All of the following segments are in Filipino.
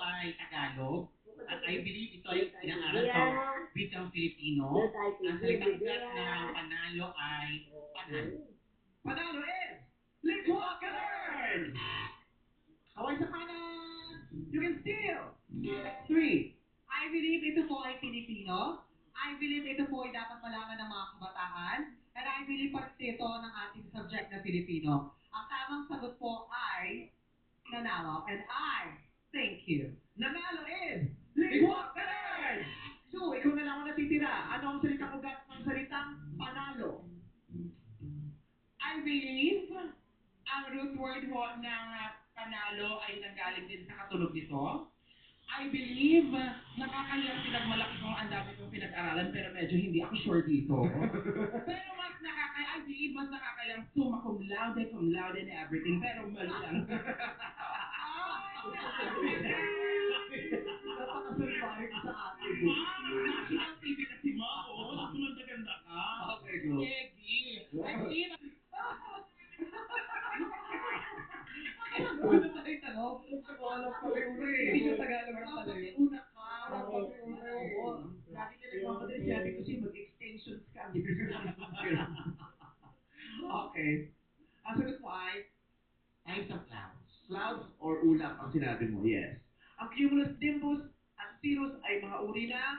ay Tagalog. At I believe ito ay inaaral sa wikang Filipino. Ang salitang ugat ng panalo ay panalo. Panalo is Litwa Kalern! Kaway sa kanan! You can steal! 3. I believe ito po ay Filipino. I believe ito po ay dapat malaman ng mga kabataan. And I believe parte ito ng ating subject na Filipino. Ang tamang sagot po ay nanalo. And I thank you. Nanalo is Litwa Kalern! So, ikaw na lang ang natitira. Ano ang salitang ugat ng salitang panalo? I believe ang root word ho ng panalo ay nanggaling din sa katunog nito. I believe nakakayang pinagmalaki kong ang dami kong pinag-aralan pero medyo hindi ako sure dito. Pero mas I believe mas nakakayang summa cum laude and everything pero mali lang. Napakasalbahe ko sa atin. National TV na si Mao, gumanda-ganda ka. Okay, go. Egi. I believe Ano tayo tanong? Wala pa rin una eh. Hindi siya Tagalog na pala yun. Una ka. Oo. Lagi ka nagmamadali si ate kasi mag-extensions ka. Okay. Ang sagot mo ay types of clouds. clouds or ulap ang sinabi mo. Yes. Ang cumulus nimbus at cirrus ay mga uri ng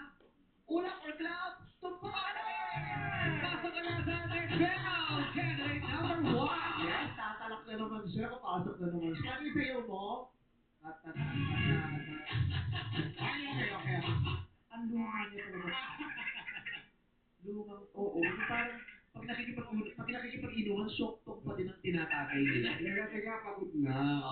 ulap or clouds. Tumpakan! Pasok ka na sa ating final candidate number 1. Yes, tatalak na naman siya. Kapasok na naman siya. Ano yung sayaw mo? Okay. Ang luma niya talaga. Lumang, oo. Yung parang pag nakikipag-inuman, shock-talk pa din ang tinatagay nila. Teka, pagod na.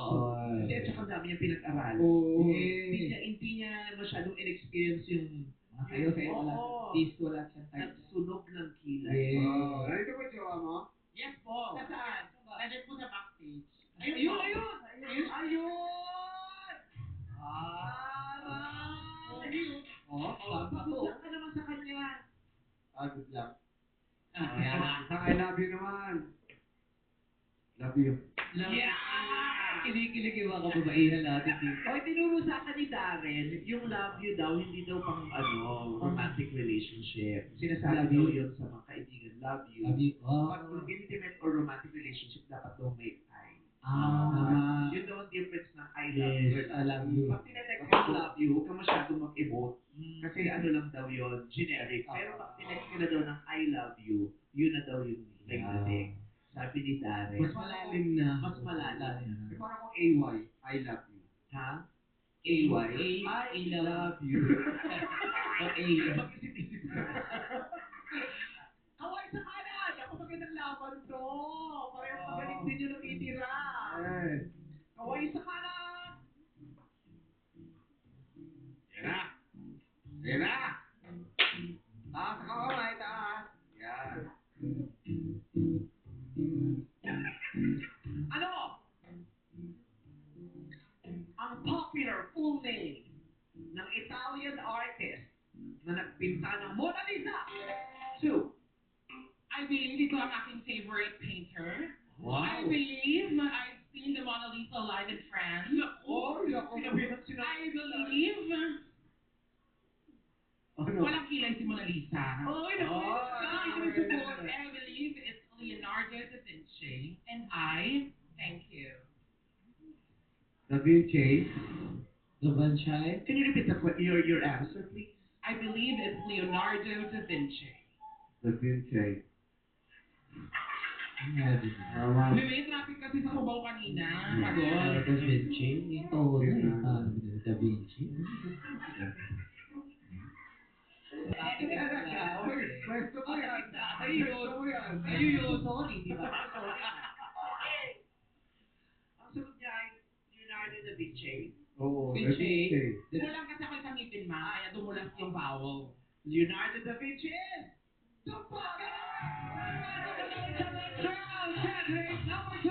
Hindi, at saka ang dami niyang pinag-aral. Oo. Hindi niya masyadong in-experience yung Kayo, wala. disco, wala siyang type. Nagsunog ng kilay. Yeah. Narito ba jowa mo? Yes po. Nasaan? Nandiyan po sa backstage. Ayun! Aray! Oo. Pagod ka naman sa kanya. Good luck. Yeah. I love you naman. Love you. Yeah! Kinikilig yung mga kababaihan natin dito. O, tinuro sa akin ni Darren, yung love you daw, hindi daw pang romantic relationship. Sinasabi daw yun sa mga kaibigan, love you. Love you. Pag intimate or romantic relationship, dapat daw may I. Tama. Yun daw ang difference ng I love you. Yes, I love you. Pag tinetext ka ng love you, huwag ka masyadong mag-emote. Kasi ano lang daw yun, generic. Pero pag tinext ka na daw ng I love you, yun na daw yung thing. Sabi ni Darren. Mas malalim na. Mas malalim. Eh, parang kung AY, I love you. Ha? AY? I love you. O A. Mag-isip-isip ka. Kaway sa kanan! Ako magandang laban to! Parehong magaling din yung nakitira. Yes. Kaway sa kanan! Yan na. Yan na. Taas ka kamay, taas. Yan. Ano? Ang popular full name ng Italian artist na nagpinta ng Mona Lisa. 2. I believe ito ang aking favorite painter. Wow. I believe I've seen the Mona Lisa live in France. I believe walang kilay si Mona Lisa. I believe it's Leonardo da Vinci. And I thank you. Da Vinci. Gabanchai. Can you repeat your answer, please? I believe it's Leonardo da Vinci. Da Vinci. May traffic kasi sa Cubao kanina. Pagod. Da Vinci. Oo na. Da Vinci. Pwesto mo yan. Pwesto mo yan. Sorry, di ba? Sorry. Ang sagot niya ay Leonardo da Vinci. Oo, Da Vinci. Vinci. Kulang kasi ako isang ngipin, ma. Kaya dumulas yung vowel. Leonardo da Vinci is Tumpagan! Candidate number 2.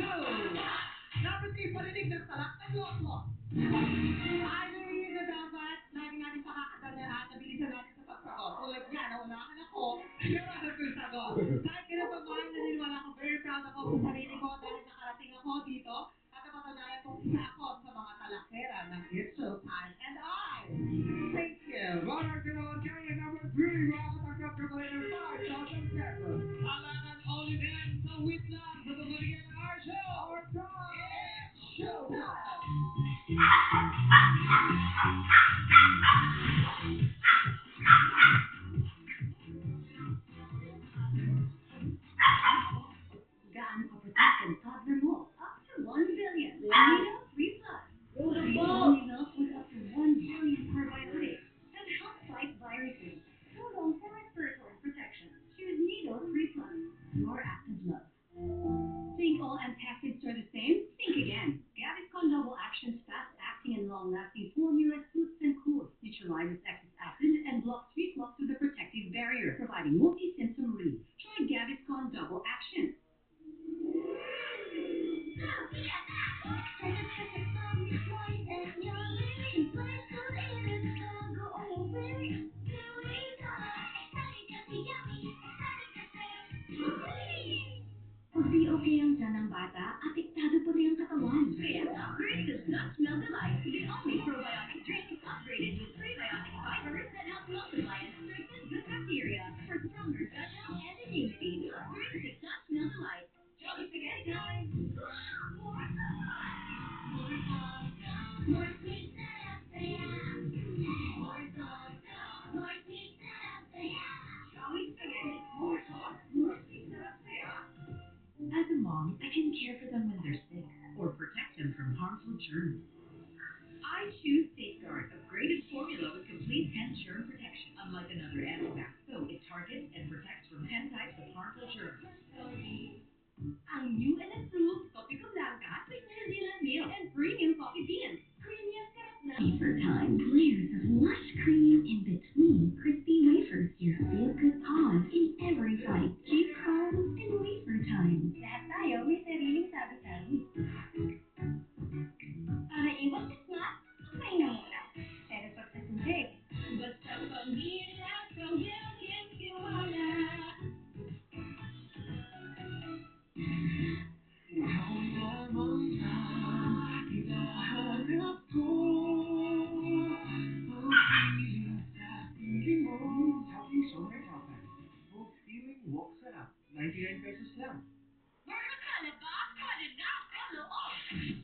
Number 3, paninig ng talak ng lotlo. I believe na dapat lagi natin pakakatandaan at nabilisan natin sa pagsagot. Tulad niya, nawalaan ako, pero alam ko yung sagot. Kahit kailan pa man, naniniwala ako, very proud ako sa sarili ko dahil nakarating ako dito at napatunayan kong isa ako sa mga talakera ng It's Showtime. And Gaan ka protected toddler milk up to 1 billion. Nido 3 Plus. The formula with up to 1 billion probiotics and help fight viruses. Tulong for respiratory protection. Choose Nido 3 Plus. Your active love. Think all antacids are the same? Think again. Gaviscon Double Action's fast-acting and long-lasting formula soothes and cools, neutralizes excess acid, and blocks reflux with a protective barrier, providing multi-symptom relief. Try Gaviscon Double Action. Pag di okay ang tiyan ng bata, apektado pati ang katawan. Kaya upgrade to Dutch Milk Delight, the only probiotic drink upgraded with prebiotic fibers that help multiply and strengthen good bacteria for stronger gut health and immunity. Upgrade to Dutch Milk Delight. Joey Spaghetti time! More sweet setup, more sweet setup, Joey Spaghetti. More sauce, more sweet setup, As a mom, I can care for them when they're sick or protect them from harmful germs. I choose Safeguard, upgraded formula with complete 10 germ protection. Unlike another antibac soap, it targets and protects from 10 types of harmful germs. Ang new and improved Copico Blanca with New Zealand milk and premium coffee beans. Creamy ang sarap na. Wafer time. Layers of lush cream in between crispy wafers. Your feel-good pause in every bite. Keep calm and wafer time. Lahat tayo may sariling sabi-sabi. Para iwas sa snack, kain na muna. Pero pag sa tubig, basta pamilya, pamilya, tiwala. Ikaw lamang ang hinahanap ko. Pag-feeling sa piling mo. Healthy Sunrise Alpine. Smooth feeling, walk sarap. 99 pesos lang. Burger ka na ba? Pwede na sa loob.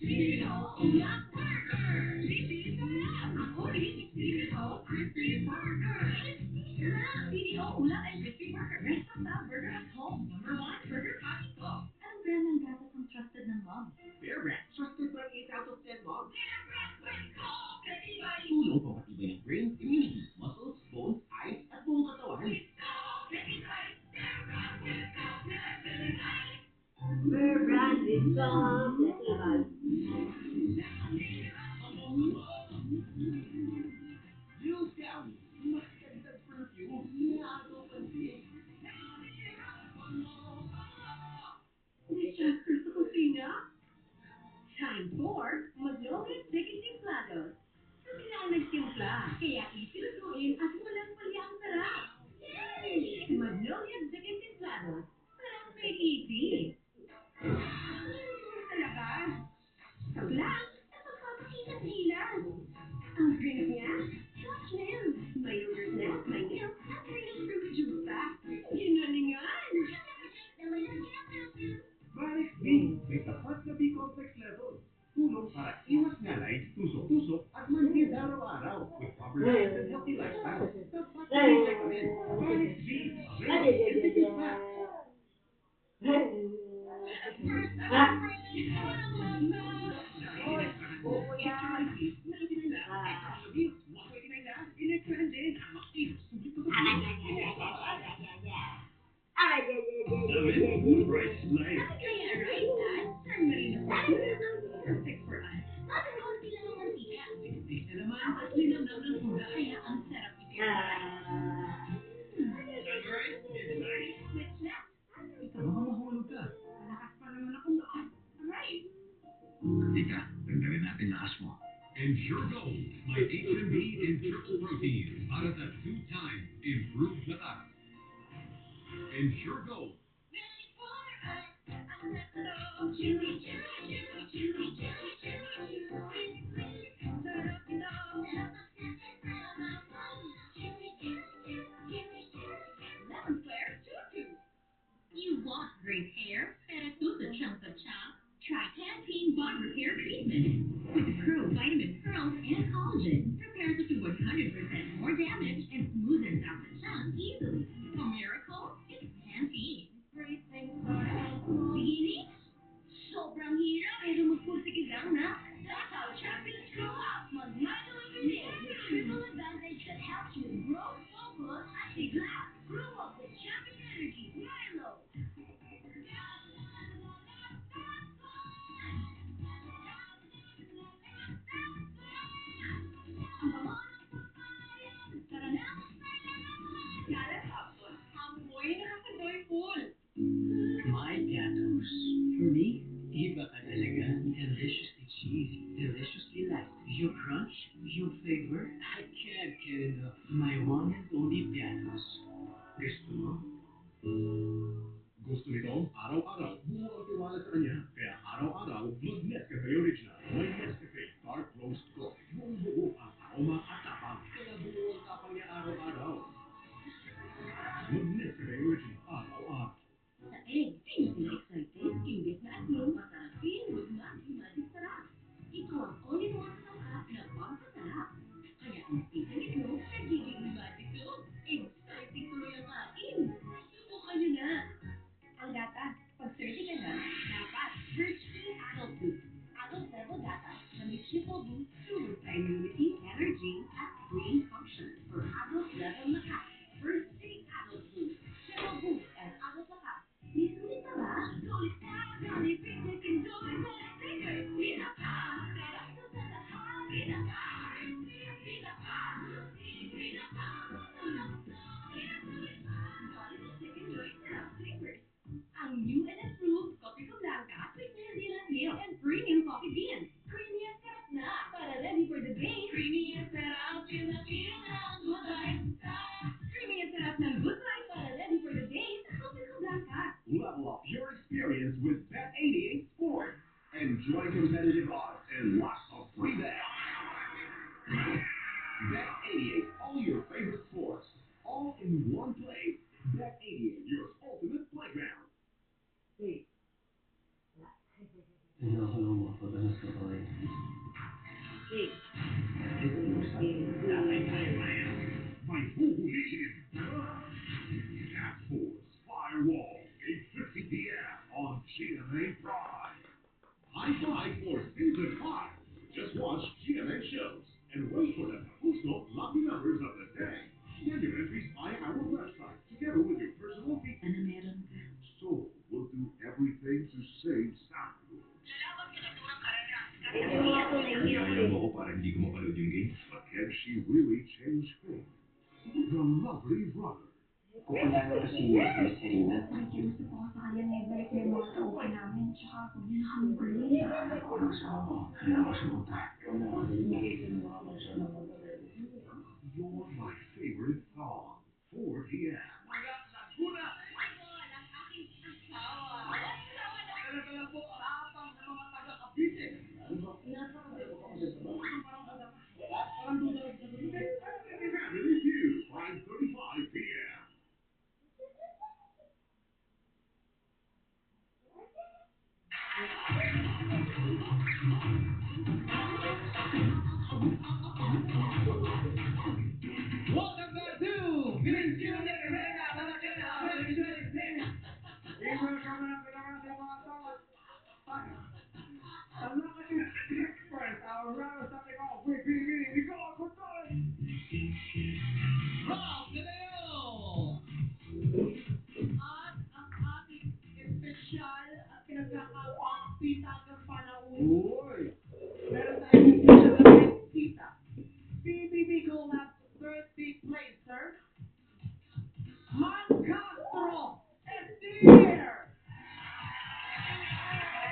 Sino ulang burger? CDO lang. Ako rin, CDO Crispy Burger. Crispy sarap. CDO ulang and Crispy Burger. Restaurant burger at home. #1 burger patty ko. Anong brand ng gatas ang trusted ng mom? Bear Brand, trusted by 8 out of 10 moms. Tulong pampatibay ng brain, immunity, muscles, bones, eyes, at buong katawan. Bear Brand with some festival. Juice Gummy, mas dagdag perfume, inaagaw pansin. Disaster sa kusina? Time for Magnolia Chicken Templados. Hindi lang nagtimpla, kaya easy lutuin at walang palya ang sarap. Yay! Magnolia Chicken Templados. Parang made easy. Sa labas. Sa glass, at magpapakilas-kilas. Ang drink niya, soft milk. May yogurt na, may milk, at fresh fruit juice pa. Ginalingan! Marex B, may tapat na B-complex level. Tulong para iwas ngalay, tusok-tusok, at manhid araw-araw. With proper diet and healthy lifestyle. Tapat na B-vitamin. Marex B, available in Ticket Max. Food Price is life. Kaya right, Dad? San Marino Burger. Perfect for us. Bakit konti lang ang mantika? Six na naman at linamnam ng tuna kaya ang sarap Sunrise is life. Switch na. Baka mahulog ka. Malakas pa naman ako noon. Alright. Ika, dagdagan natin lakas mo. Ensure Gold, may HMB in triple protein para sa 2 times improved lakas. Ensure Gold. Lemon Square Choo-Choo. You want great hair, pero chunk of chunk? Try Pantene Bond Repair Treatment. With the Pro Vitamin Pearls and emulsion prepares it to 100% more damage and smoothens out the chunks easily. A miracle? It's Pantene. Great things start out small. Beginning? Sobrang hirap pero magpursige lang na. That's how champions grow up. Mag-Milo every day with triple advantage that helps with growth, focus, at sigla. Grow up with champion energy. Milo. Ang bango ng papaya. Tara na. Kala Capson. Amoy nakaka-joyful. My gatos. For me, iba ka talaga. Deliciously cheesy, deliciously light. Your crunch, your flavor, I can't get enough. My one and only gatos. Gusto mo? Gusto nito, araw-araw, buo ang tiwala sa kanya. Kaya araw-araw, mag-Nescafe Original. May Nescafe Dark Roast Coffee. Buong-buo ang aroma at tapang. Kaya buo ang tapang niya araw-araw. Mag-Nescafe Original araw-araw. Sa egg, feeling excited, imbes na asin, masarap feel with magic sarap. Ito ang all-in-one sangkap na pampasarap. Kaya instant ang itlog, nagiging magic loaf. Exciting tuloy ang kain. Subukan nyo na. Ang gatas, pag 30 ka na, dapat first free adult boost. Adult level gatas na may triple boost sugar sa immunity, energy, at brain function for adult level lakas. First free adult boost, triple boost, and adult lakas. May sulit pa ba? Sulit pa! Dami picnic, enjoy, better flavor. Pinaka! Sarap to sa lahat. Pinaka! Pinaka! Pinaka! Jolly Picnic, enjoy, sarap flavors. Ang new and improved Copico Blanca with New Zealand milk and premium coffee beans. Creamy at sarap na. Para ready for the day. Creamy at sarap, feel na ang good vibes. Creamy at sarap ng good vibes. Para ready for the day sa Copico Blanca. Level up your experience with Bet88 Sports. Enjoy competitive odds and lots of free bets. Bet88, all your favorite sports, all in one place. Bet88, your ultimate playground. Ayoko lang makapagalak sa kamay. Tatay tayo ngayon. May huhulihin. Task Force Firewall, 8:50 p.m. on GMA Prime. High five for Season 5. Just watch GMA shows and wait for the Kapuso lucky numbers of the day. Send your entries via our website together with your personal feed. Ano meron ka? So, we'll do everything to save sound. Ayaw mo ko para hindi ko mapanood yung game. But can she really change things? The Lovely Runner. Kukulang ko si Serena. Nakiusap ako sa kanya na ibalik na yung mga trophy namin. Tsaka huwag niya na kami gulin. Ako lang sa ako. Kaya ako sumunta. You're my favorite song. 4 p.m. Family Feud, 5:35 p.m. Welcome back to Vince Express, our round starting off with BB, Nicole Gonzalez. Rob De Leo. At ang ating espesyal at pinagkakapitagang panauwi. Uy! Meron tayong espesyal na kita. BBB Collab 30th placer. Man Castro is here!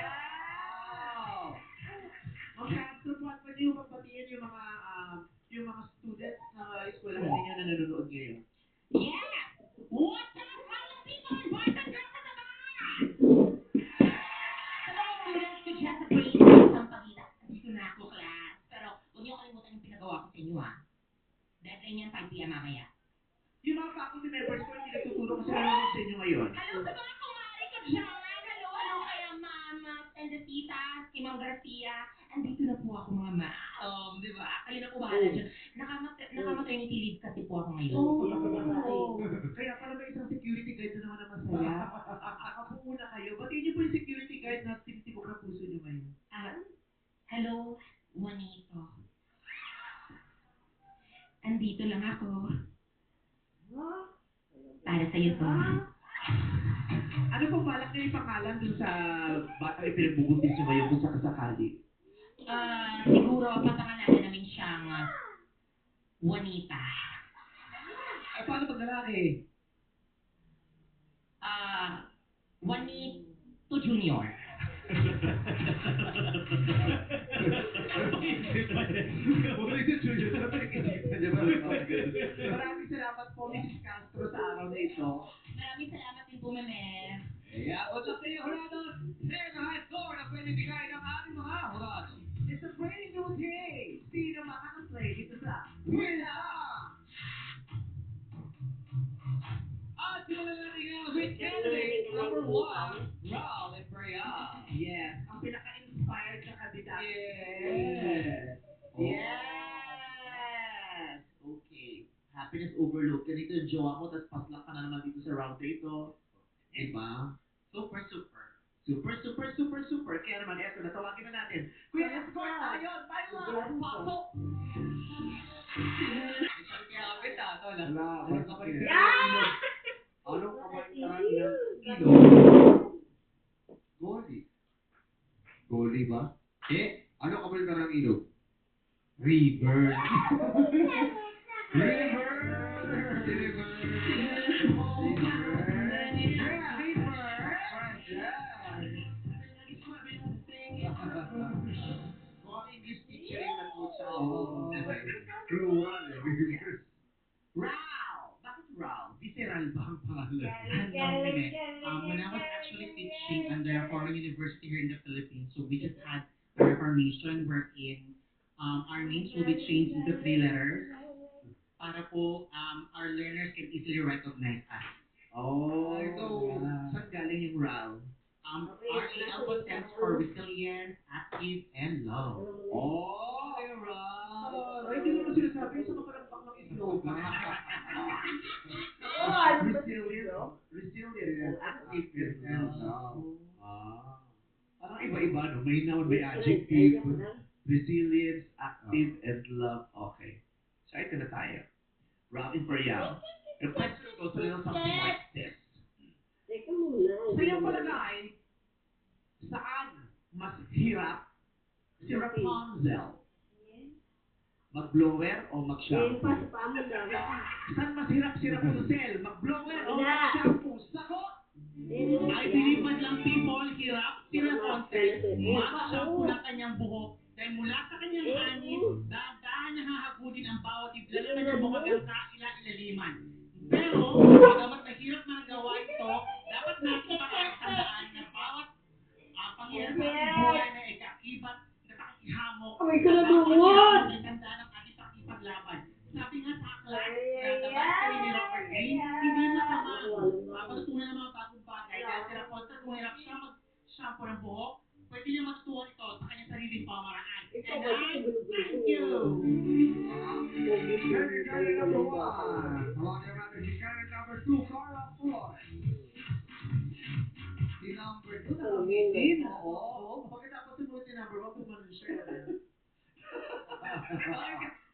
Wow! Ma'am Castro, pwede niyo magbatiin yung mga students ng eskwelahan ninyo na nanonood ngayon? Yes! What's up, fellow people and boys and girls at the bar? Hello, students! Good sa Brain ng Pagita. Dito na ako, class. Pero huwag niyo kalimutan yung pinagawa ko sa inyo, ha? Deadline yan 5 p.m. mamaya. Yung mga faculty members ko hindi nagtuturo kasi nanonood sa inyo ngayon. Hello sa mga kumari ko dyan! Hello, hello kaya mamas and and the titas, kay Ma'am Garcia. Andito na po ako mga ma'am, di ba? Kayo na po bahala dyan. Naka-maternity leave kasi po ako ngayon. Kaya pala may isang security guard na naman na masaya. Ako muna kayo. Batiin niyo po yung security guard na tinitibok ng puso niyo ngayon. Hello, Juanito. Andito lang ako. Para sa'yo to. Ano pong balak niyo ipangalan dun sa batang ipinagbubuntis niyo ngayon kung sakasakali? Siguro papangalanan namin siyang Juanita. Ay, paano pag lalaki? Juanito Junior. Maraming salamat po, Mrs. Castro, sa araw na ito. Maraming salamat din po, Meme. Kaya abot sa kayo, hurados, sa high score na pwede bigay ng ating mga hurado. It's a brand new day! Sino makaka-play dito sa Wila! At simulan natin nga with candidate number 1, Raul Imperial. Yes, ang pinaka-inspired na kandidato. Yes. Yes! Okay. Happiness overload. Ganito yung jowa mo, tapos paslak ka na naman dito sa round dito. Diba? Super, super. Super, super, super, super. Kaya naman, eto, natawagin na natin. Kuya, escort tayo! Tayo lang! Pasok! Sabi kaya kapit tol. Wala, basta pa rin Ano kamay ng ilog? Goli. Goli ba? Ano kamay ng ilog? River. River! Mukhang English teacher yung nag-coach sa Rural eh. Rao! Bakit Rao? Visceral ba ang pangalan? When I was actually teaching under a foreign university here in the Philippines, so we just had a reformation wherein our names will be changed into 3 letters para po our learners can easily recognize us. Oh, so, saan galing yung Rao? RAL was stands for resilient, active, and love. Oh! Rao! Ay, hindi mo na sinasabi sa makalampak ng slogan. Resilient, active, and love. Parang iba-iba, no? May noun, may adjective. Resilience, active, and love. Okay. So, ito na tayo. Rao Imperial. The question goes a little something like this. Sa iyong palagay, saan mas hirap si Rapunzel? Mag-blower o mag-shampoo? Saan mas hirap si Rapunzel? Mag-blower o mag-shampoo? Sagot! I believe madlang people hirap si Rapunzel mag-shampoo ng kanyang buhok dahil mula sa kanyang anis, dahan-dahan nahahagudin ang bawat ibla ng kanyang buhok hanggang kaila-ilaliman. Pero, bagamat mahirap magawa ito, dapat natin pakakatandaan na bawat pangyayari sa ating buhay na ikakibat, na pakikihamok, bawat pangyayari ay tandaan ang ating pakipaglaban. Sabi nga sa aklat, na nabasa ni Robert Greene, hindi masama. Mapatutunan ng mga bagong bagay dahil si Rapunzel kung hirap siya mag-shampoo ng buhok, pwede niya matutuhan ito sa kanyang sariling pamaraan. And I thank you! Candidate number 1. Tawagin natin si candidate number 2, Carla Floyd. Si number 2, nakangitin. Oo. Pagkatapos sumunod si number 1, gumanon siya.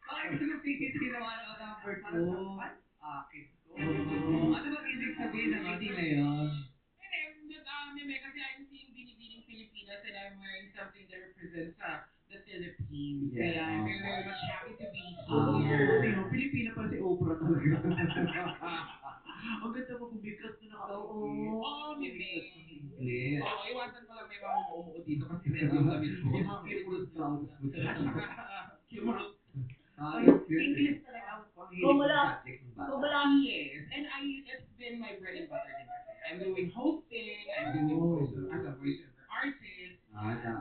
Bakit ka nagtititi naman ang number 2? Akin ko. Ano bang ibig sabihin ng ngiti na yun? Meme, kasi I'm seeing Binibining Pilipinas and I'm wearing something that represents the Philippines. Yeah. Kaya I'm very, very much happy to be Buti here. mo, Pilipina pa si Oprah talaga. Ang ganda mo, bumikas na Oo, Meme. Bumikas ng English. Oo, iwasan ko lang may mga umuumuo dito kasi red yung damit ko. Yung mga kimurot sounds mo. At saka, kimurot. English talaga ang panghilig ng subject ng bata. Yes, and it's been my bread and butter din kasi. I'm doing hosting, I'm doing as a voiceover artist.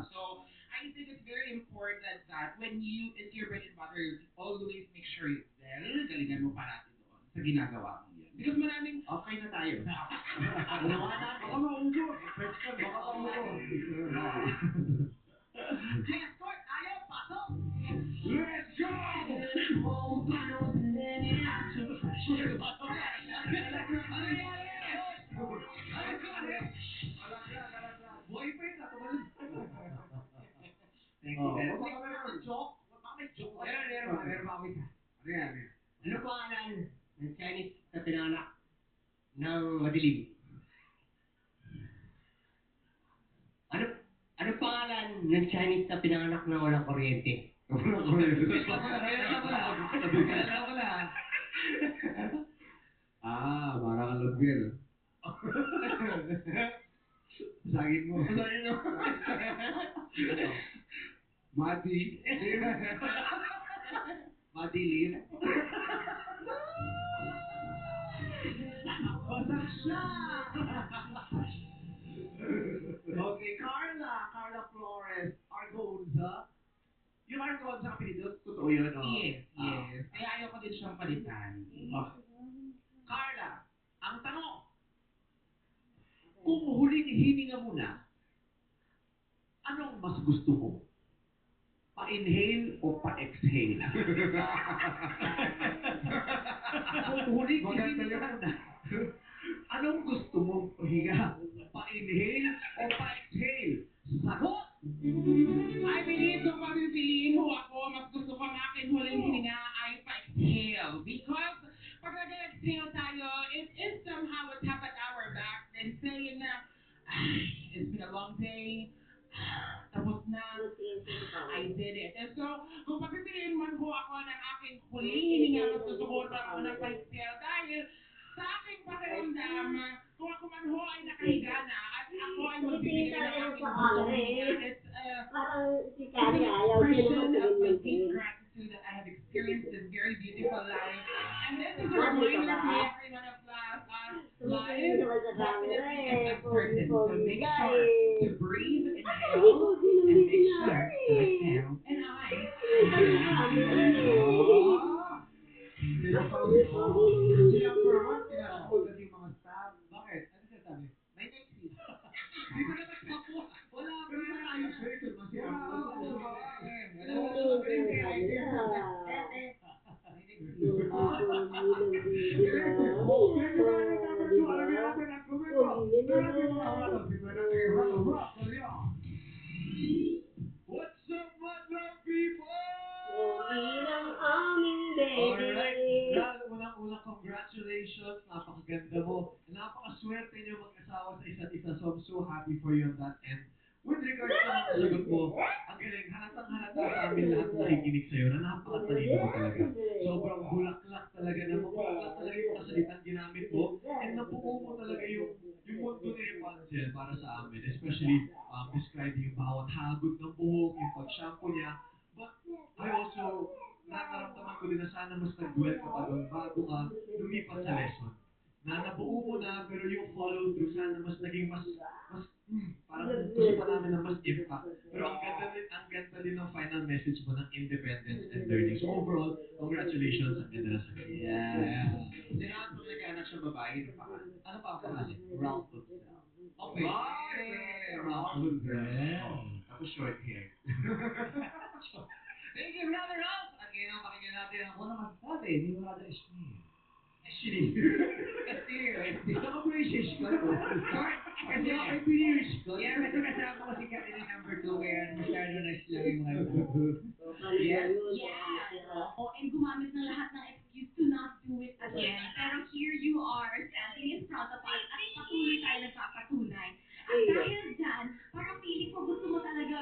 So, I think it's very important that when it's your bread and butter, you always make sure galingan mo parati doon sa ginagawa mo yan. Because maraming Okay na tayo. Unawa na. Baka maubos. Question, baka maubos. Yes, court! Ayaw! Pasok! Let's go! Ano nangyari? Boyfriend na, tumalun. Thank you, Oh, sir. baka meron. Joke? Baka may joke. Meron pa ako isa. Ano yan? Ano pangalan ng Chinese na pinanganak ng madilim? Ano pangalan ng Chinese na pinanganak na walang kuryente? Kaya pala. Ah, parang alam ko yan. Sagin mo. Madi. Madi Lim. Basak siya! Okay, Carla Flores, Argonza. Yung Argonza kapitid, totoo yun, no? yes. Kaya ayaw ko din siyang palitan. Carla, ang tanong, kung huling hininga mo na, anong mas gusto mo? Pa-inhale o pa-exhale? Kung huling hininga mo na, anong gusto mong pahinga? Pa-inhale o pa-exhale? Sagot! I believe kung papipiliin ho ako, mas gusto ko ang aking huling hininga ay pa-exhale. Because pag nag-exhale tayo, it is somehow a tap at our back and saying na, it's been a long day, tapos na, I did it. And so, kung papipiliin man ho ako ng aking huling hininga, mas gusto ko pa ako ng pa-exhale dahil sa aking pakiramdam, kung ako man ho ay nakahiga na at ako ay magbibigay ng aking gustong hininga, it's it's an expression of my deep gratitude that I have experienced this very beautiful life. And this is a reminder to everyone of us life, definitely is uncertain. So make sure to breathe, inhale, and make sure to exhale. And I Sila number one, pinapagod yung mga staff. Bakit? Ano siya sabi? May next seat. Di ba naman tapos? Wala pa na tayo sure ito. Masira. What's up, madlang people? Alright, unang congratulations. Napakaganda mo. Napakaswerte niyo mag-asawa sa isa't isa. So I'm so happy for you on that end. With regards sa mga sagot mo, ang galing, halatang-halata sa amin lahat na nakikinig sa'yo na napakatalino mo talaga. Sobrang bulaklak talaga na mabulaklak talaga yung mga salitang ginamit mo. And nabuo mo talaga yung mundo ni Rapunzel para sa amin. Especially describing yung bawat hagod ng buhok, yung pag-shampoo niya. But I also, nararamdaman ko din na sana mas nag-dwell ka pa doon bago ka lumipat sa lesson. Na nabuo mo na, pero yung follow through, sana mas naging parang gusto pa namin na mas impact. Pero ang ganda din ng final message mo ng independence and learning. So overall, congratulations, ang ganda ng sagot. Yeah. Sila ang pag nag-anak siyang babae, ng pangalan. Ano pa ang pangalan? Ralph himself. Okay. Ralph himself. Tapos short hair. Thank you, Brother Ralph! At ngayon ang pakinggan natin ang unang masasabi ni Brother Ishmael. Gusto ko British ko. Kasi ako ay British ko. Yeah, kasi kasama ko si Karina number 2 kaya masyado na lang yung mga Yes. Oo, and gumamit ng lahat ng excuse to not do it again. Pero here you are, standing in front of us, at patuloy tayo nagpapatunay. At dahil dyan, parang feeling ko gusto mo talaga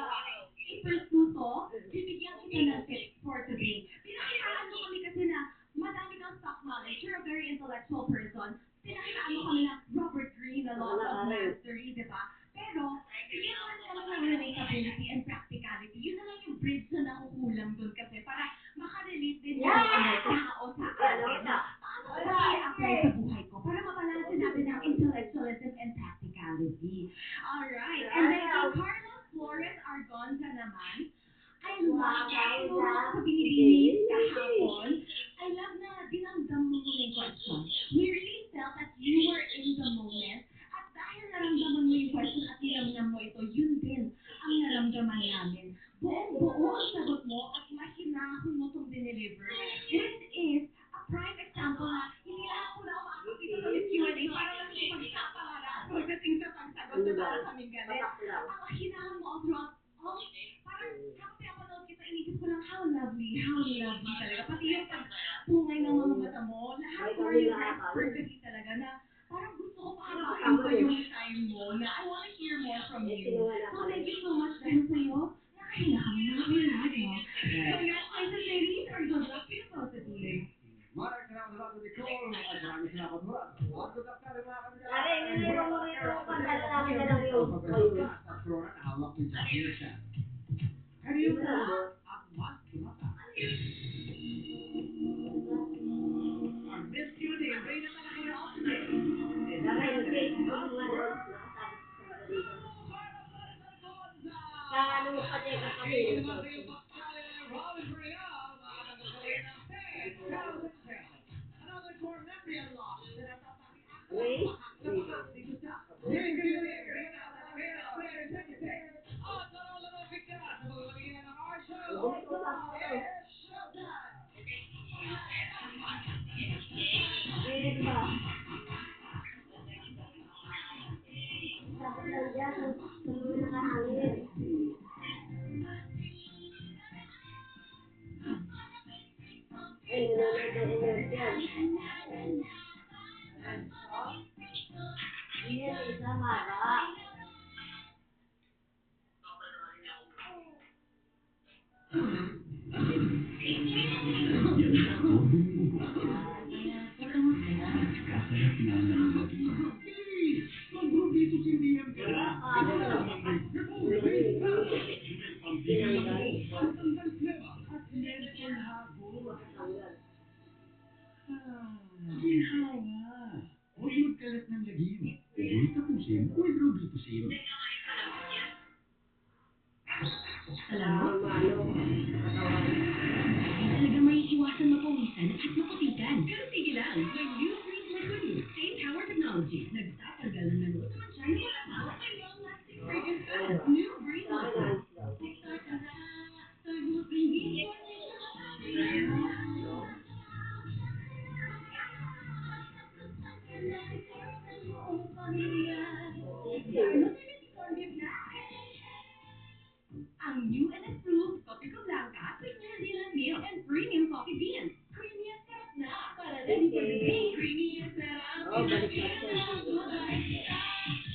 i-pursue to, bibigyan kita ng tips for today. Pinakitaan mo kami kasi na madami kang stock knowledge. You're a very intellectual person. Pinakitaan mo kami ng Robert Greene, the laws of mastery, di ba? Pero, bigyan mo rin kami ng relatability and practicality. Yun na lang yung bridge na nakukulang dun kasi para makarelate din yung tao sa atin. Paano ko ba i-apply sa buhay ko para mabalansin natin ang intellectualism and practicality? Alright. And then kay Carla Flores Argonza naman, I love that. Tinuro ko sa binibinis kahapon. I love na dinamdam mo muna yung question. We really This is a prime example na hindi lahat po na umabot dito sa Miss Q&A para lang magsapalaran. Pagdating sa pagsagot na para kaming galit. Ang hinahang mo all throughout, parang habang pinapanood kita, inisip ko lang how lovely talaga. Pati yung pagpungay ng mga mata mo, lahat choreographed perfectly talaga na parang gusto ko pahabain pa yung time mo na I wanna hear more from you. So thank you so much dahil sa'yo, nakahinahang nakapilado. Congratulations ladies, or good luck to you both of you. Maraming salamat sa lahat ng Nicole. At maraming salamat Murat. At good luck tayo mga kanilang. Pare, nilalaman mo yung pagkala namin na lang yung ayun. At Flora na hawak ng Jackie siya. Kanino ba ang mas tumata? Ang Miss Q&A, Reyna Malakaya today. Pare, nag-take mo yung ano, nakasabit sa dito. Kaya ano mo pa-check up kami. Kaya naman sa iyong paskali na Robin Real, makakagawin ng 10,000 pesos. Another core memory unlocked. Sinatapaki ang Ray? bahak dito sa Miss Q&A, Reyna Malakaya 2026. At laro-laro bigla sa pagbabagilan ng our show. It's showtime! Pwede ba? Dapat lang dyan, tulungan nakahangin. Ay, nanonood ng inertiyan. Yan, isa mara. Kasarap na ng lagim. Mag-Rubito Sindihan ka na. Tinanggal. Tanggal pleba at menthol hago. Ginhawa. Huwag kalat ng lagim. Huwag tapusin with Rubito Sim. Alam mo, Manok. Katawan. hindi talaga may iwasan mapawisan at maputikan. Pero sige lang, may new Freeze Liquid Loop. Same power technology. Nagtatanggal ng nano sa mansya na wala pa. May long-lasting fragrance pa. New Breeze Sa akin, Liquid. ayos lang. Ang new and improved Copico Blanca with New Zealand milk and premium coffee beans. Creamy at sarap na. Para ready for the day. Creamy at sarap. Oh, balik na siya.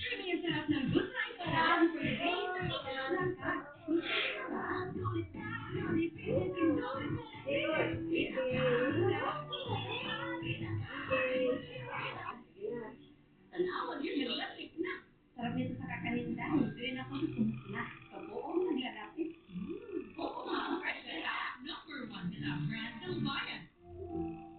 Creamy at sarap ng good life. Para ready for the day. Sa Copico Blanca. Tanawan yun, naglasik na. Sarap nito sa kakaninda. Hindi rin ako gusto na. Sa buong naglalapit. Oo, mga fresh na. Number one na brand ng bayan.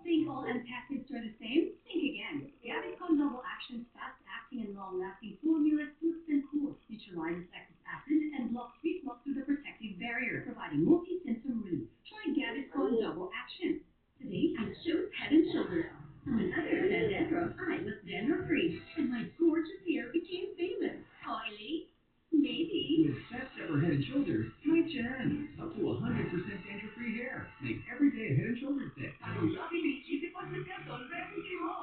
Think all antacids are the same? Think again. Gaviscon Double Action's fast-acting and long-lasting formula soothes and cools, neutralizes excess acid, and blocks reflux through the protective barrier, providing multi-symptom relief. Try Gaviscon Double Action. Today, I chose Head and Shoulders. On another San Pedro, I was dandruff-free, and my gorgeous hair became famous. Oily? Maybe. With Best Ever Head and Shoulders, try Jan. Up to 100% dandruff-free hair. Make every day a Head and Shoulders day. Ano lang iniisip at nagkasal recipe mo?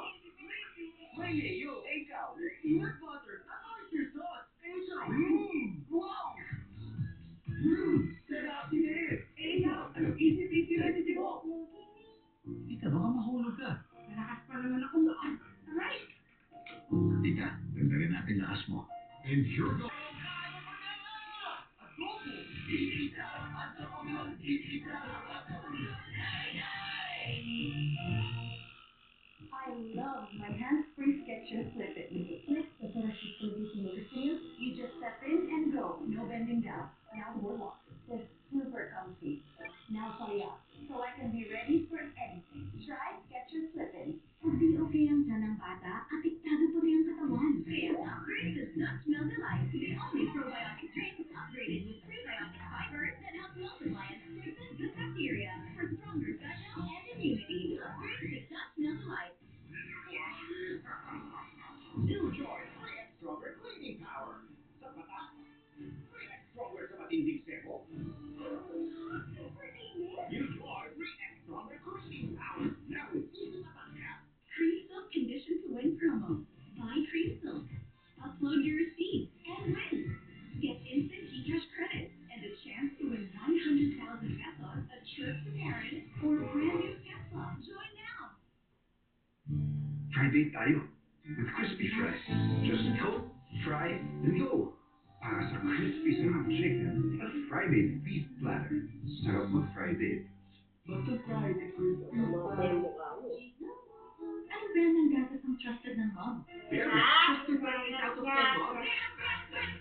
May mayo, ikaw. Peanut butter, at oyster sauce. Ikaw. Wow! Sarap din eh. Ikaw, anong isip-isip recipe mo? Tita, baka mahulog ka. Malakas pa naman ako noon. Alright. Tita, dagdagan natin lakas mo. Ensure Go. I love my hands-free Skechers Slip-It. With the slip, the parachute releasing your seal, you just step in and go. No bending down. Now we're walking. It's super comfy. Now sorry up, so I can be ready for anything. Try Skechers Slip-In. Hindi okay ang tiyan ng bata, apektado pa rin ang katawan. Kaya Upgrade does not smell the light. They Fry bake tayo. With crispy fries. Just coat, fry, and go. Para sa crispy sarap chicken at fry-made beef platter. Sarap mag-fry bake. Basta fried it with Mga yung mukha mo. Anong brand ng gatas ang trusted ng mom? Just 2.8 out of 10 mo.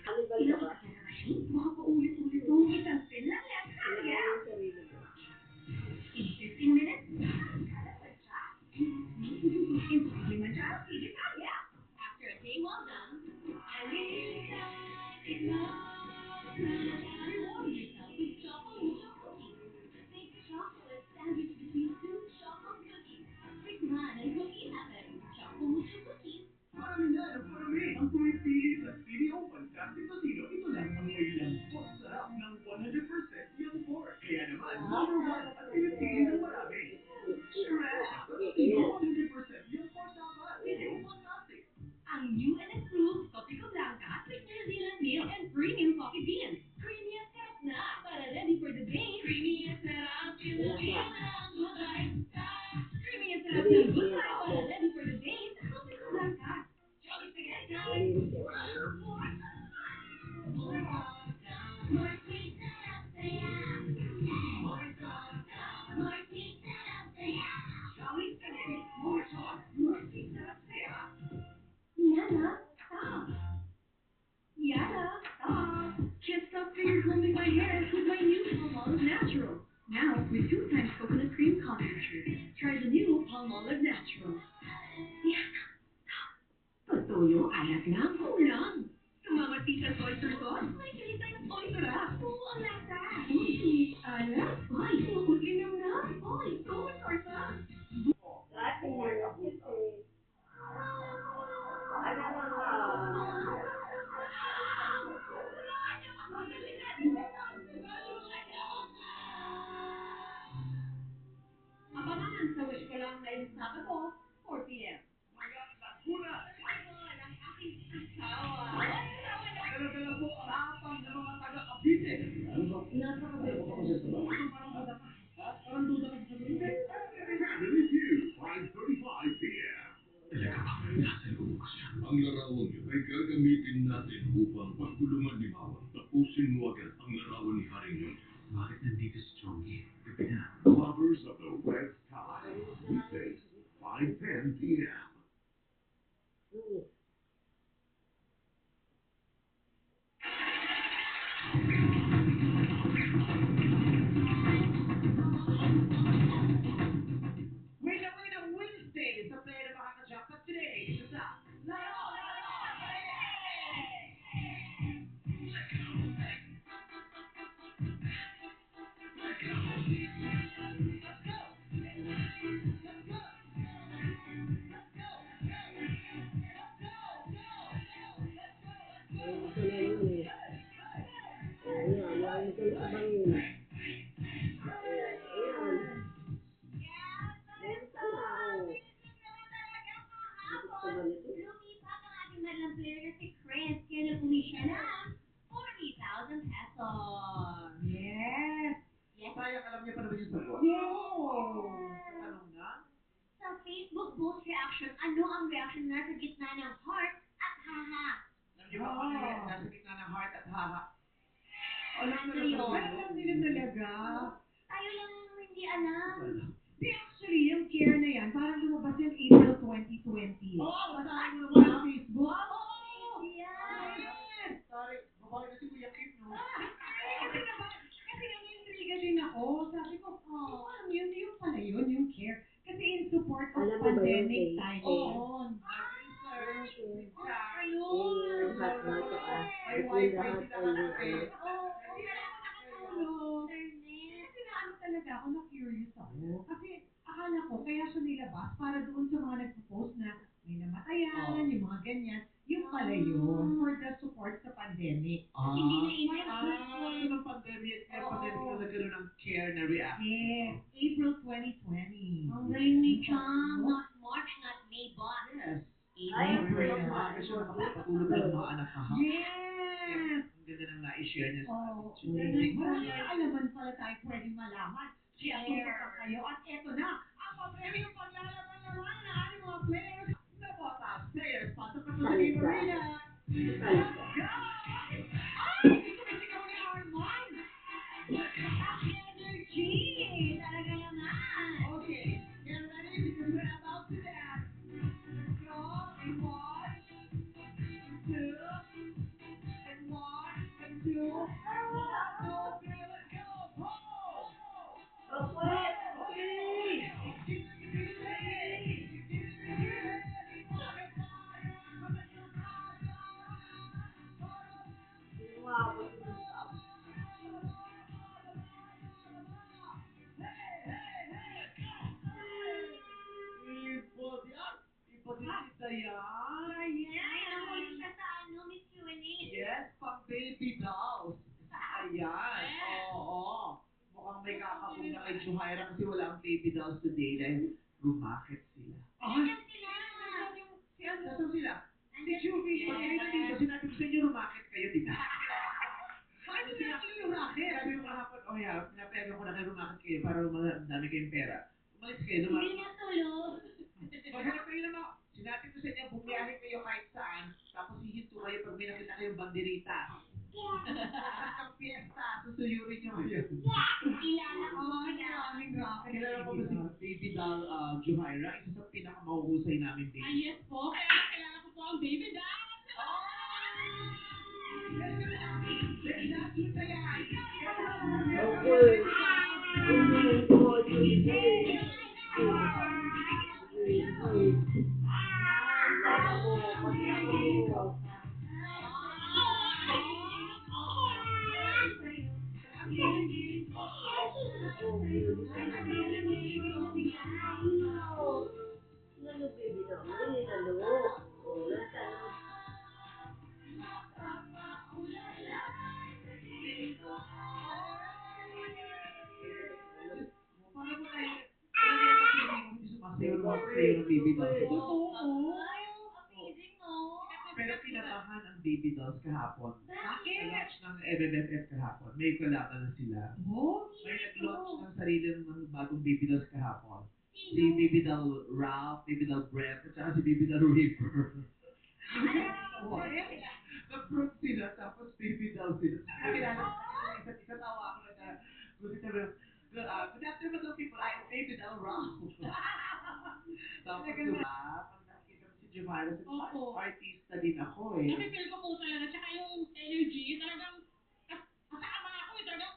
Kanibal ka ba? Baka paulit-ulit to. Isang spin lang yan. Alam mo yung sarili mo. In 15 minutes, kalat pa siya. In 20 man siya, sige ka, yeah. After a day well done, reward yourself with Choco Mucho Cookies. Bake chocolate sandwich between two Choco cookies. Tikman and cookie heaven. Choco Mucho Cookies. Parami na ng parami. Ang pumipili sa CDO Fantastic Totino, ito lang ang may lambot sarap ng 100% young pork. Kaya naman, number one at pinipili ng marami. Correct! CDO 100% young pork dapat. CDO Fantastic. Ang new and improved Topico Blanca with New Zealand milk and premium coffee beans. Creamy at sarap na para ready for the day. Creamy at sarap Filipino good life. Creamy at sarap ng good life para ready for the day sa Topico Blanca. Jolly Spaghetti! Malinis yung More sweet sarap saya. More sauce, more sweet sarap saya. Jolly Spaghetti. More sauce, more sweet sarap saya. Yana, stop. Yana, stop. Can't stop finger combing my hair with my new Palmolive Natural. Now with 2 times coconut cream concentrate. Try the new Palmolive Natural. Yana, stop. Pagtoyo, alat lang, ulam. Mamatisan oyster sauce. May kilitay ng oyster ah. Oo, ang lasa. Sweet, alat. Ay, linamnam. Ay, soy sauce ah. Ate, kasi. Ano nga? Abangan sa wish ko lang ngayong Sabado, 4 p.m. Kuna! Ang aking asawa. Dala-dala po ang apang ng mga taga-Cavite. Ano ba? Napakabait ko kasi sa baba. Ito parang duda ka. Ha? Parang duda ka sa sagot. Family Feud, 5:35 p.m. Talaga bang nasa loob ko siya? Ang larawan niyo ay gagamitin natin upang pagkulungan ni Mawang. Tapusin mo agad ang larawan ni Haring yun. Bakit nandito si Chongi? Gabi na. Lovers of the Red Sky, weekdays, 5:10 p.m. Win na Wednesday sa player na makaka-jackpot today. Dito sa Laro! Gusto na yun eh. Ayan, lalo ko sa bangin. Ayan. Meron ka na, oh. Gusto ba nito? Lumipat ang ating madlang player na si Chris. Kaya napuwi siya ng 40,000 pesos. Yes! Yes. Sayang, alam niya pa naman yung sagot. Sa tanong na, Sa Facebook post reaction, ano ang reaction na sa gitna ng heart at haha? alam niyo ba kung ano yung nasa gitna ng heart at haha? Alam Ano talaga yun? nila. Alam nila talaga. Tayo lang ang hindi alam. Di actually, yung care na yan, parang lumabas yan April 2020. Oo, basahin mo Sa naman ha. Facebook. Yes. Yes! Sorry, babae na si Kuya Kim, no? Kasi nga na-intriga din ako. Sabi ko, parang yun pala yun, yung care. Kasi in support of Alam mo ba yun, pandemic Kay? time. Oo. Nag-research, Ano? Yung lahat na saka. Ay, Yung wifi lahat sila ay kasi. Oo, kaya ako nakatulong. Kasi naano talaga ako, na-curious ako. Kasi akala ko, kaya siya nilabas para doon sa mga nagpo-post na may namatayan, yung mga ganyan. Yung pala yun, for the support sa pandemic. Hindi na So ng pandemic, kaya pandemic na nagkaroon ng care na reaction. Yes, April 2020. Ang galing ni Chang. Not March, not May, but Yes. Ay, April, April. maaga siya nakapagpatulog ng mga anak kahapon. Yes! Ang ganda nang na-share niya sa atin. Oh, today. maraming kaalaman pala tayo pwedeng malaman. Kaya tutok kayo. At eto na, ang papremyo paglalaban naman ng ating mga players. Sabrina! Ay, Ay, sumisigaw ni Armand. Energy! Talaga naman! Okay, get ready because we're about to dance. Let's go. And one, two, and one, and two. Okay, let's go. Pose! umabot yung tao. Ipod yan. Ipod yung tita yan. Yan, nahuli siya sa Miss Q&A. Yes, pang baby dolls. Ayan. Oo. Mukhang may kakapog na kay Juhaira kasi wala ang baby dolls today dahil rumakit sila. Ayan sila! Si ano? Nasaan sila? Si Andyan Juvi. sila. Pag kayo nandito, sinabi ko sa inyo rumakit kayo, di ba? Paano sila yung racket? Sabi ko kahapon, oh yeah, pinapayagan ko na kayo rumakit kayo para dami kayong pera. Umalis kayo, Hindi lumakit. matulog. Maghanap kayo ng mga, sinabi ko sa inyo, bumiyahe kayo kahit saan, tapos hihinto kayo pag may nakita kayong banderita. Lahat ng fiesta, susuyurin nyo ngayon. Kilala ko Ay, sila. maraming racket. Kilala mo ba si Baby Doll Juhaira? Isa sa pinakamahuhusay namin baby. Ay, yes po. Kaya kilala ko po ang baby doll. Let's dance with the guys! Okay. Umuwi ko, Lala mo, pati ako. Ano, baby na? Ano? Oh, nasaan ang Paano mo tayo? Hindi sumasayaw ng mga sayaw ng baby dolls. Ay, amazing, no? Pero kinabahan ang baby dolls kahapon. Bakit? Nag-launch ng MMFF kahapon. May kalaban na sila. Oh, May nag-launch ng sarili ng bagong baby dolls kahapon. Si Sino? Baby Doll Ralph, Baby Doll Brent, at saka si Baby Doll Reaper. Nag-group sila, tapos Baby Doll sila. Nakilala isa't isa, tawa ako na good afternoon mga people, I am Baby Doll Ralph. Tapos diba, pag nakikita mo si Jemima, Opo. artista din ako eh. Napipil ko po talaga. Tsaka yung energy, talagang kasama ako eh. Talagang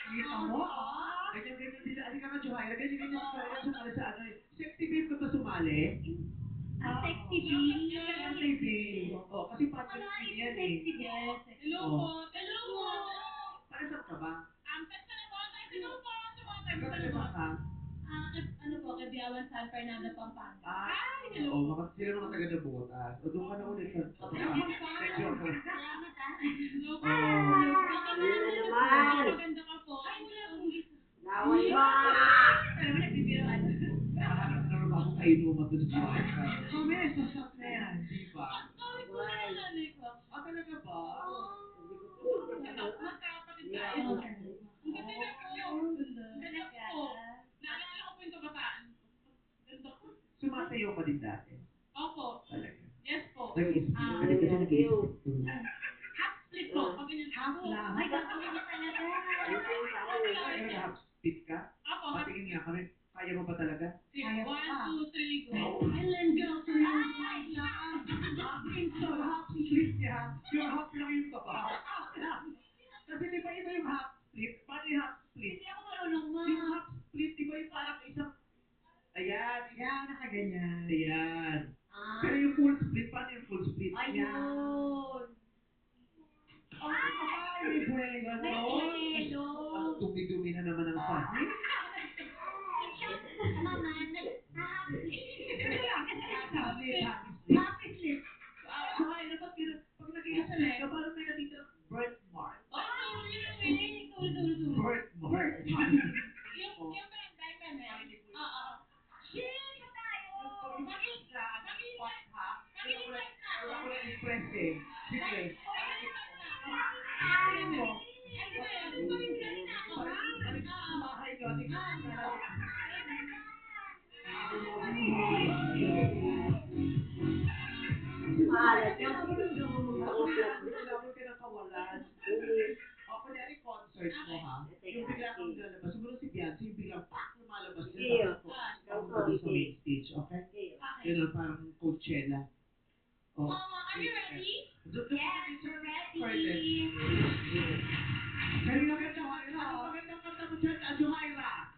Kita mo, ah. Ganyan din. Alika ka, Juhaira. Ganyan siya pala sa ano eh. Sexy babe ka ba sumali? Ang sexy bee. Oo, kasi patrick din yan eh. Sexy bee. Hello Oh. po. Hello po. Para saan ka ba? Text na po. Hello po. Sumatay Ikaw sa taga saan ka? ano po, Kadiawan, San Fernando, Pampanga. Ay, hello oo, po. sila mga taga Nabotas. O doon ka na ulit. Joke lang. Salamat, ah. Hello po. Oh. Ayun na naman. Maganda ka po. Ay, wala pong isa. Naway mo! Pero naman nagbibiroan. Nakahanap na naman ako kainuman doon sa Juhaira. Kami, sasap na yan. Di ba? Sorry po na nanay ko. Ah, talaga ba? Magkakapatid tayo. Ang ganda na po. Ganda po. Naalala ko po yung kabataan. Ganda po. Sumasayaw ka din dati. Opo. Talaga. Yes po. Nag-isip ka Ah, din kasi thank you. nag-isip ka. Half split po. Pag ganyan Half po. lang. Ay, gagawin niya talaga. Ayun tayo. Ay, nag-half speed ka? Opo. Patingin nga kami. Kaya mo ba talaga? Kaya pa. 1, 2, 3, go. Island girl to you. So, half split niya. Yung half lang yung sabaw. Kasi di ba iba yung half split? Paano yung half split? Hindi ako marunong ma. Yung half split, di ba yung parang isang... Ayan. Yan, nakaganyan. Ayan. Ah. Pero yung full split, paano yung full split? Ayun. Ay, may buwelo. May kwelo. Ang dumi-dumi na naman ang sahig. Mama, nag-happy. Happy split, happy split. Happy slip. So, ay, dapat pag nag-i-split ka, parang may nakita ng birthmark. Ay, sorry yun eh. Sorry. Birthmark. Yung pende. Oo. Shit, tayo. Wala ko na-express eh. Sige. Sa bahay nyo, sige. doon sa main stage, okay? Ganun, parang Coachella. Oh, Are you ready? Yes, we're ready. Kanina magandang kanta mo dyan, Johaira.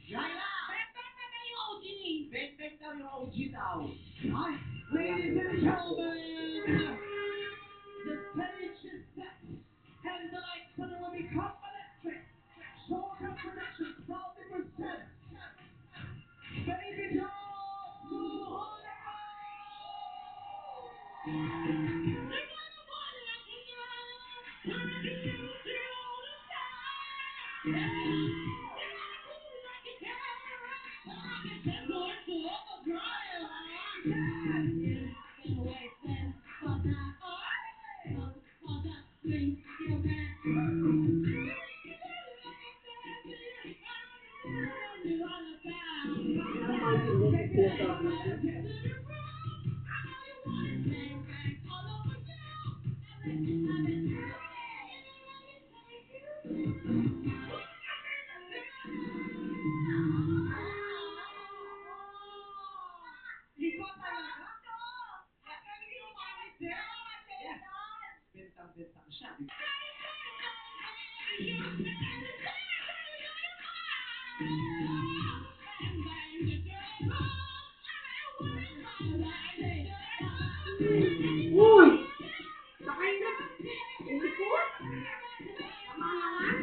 Johaira! Bang na yung OG. Bang daw yung OG daw. Ay, ladies and gentlemen, the stage is set, and the lights will become electric. Showtime Productions proudly presents Baby Doll Johaira! Ikaw talaga? Bentang-bentang siya. Uy! Sakay na! Ilikot! Tama naman!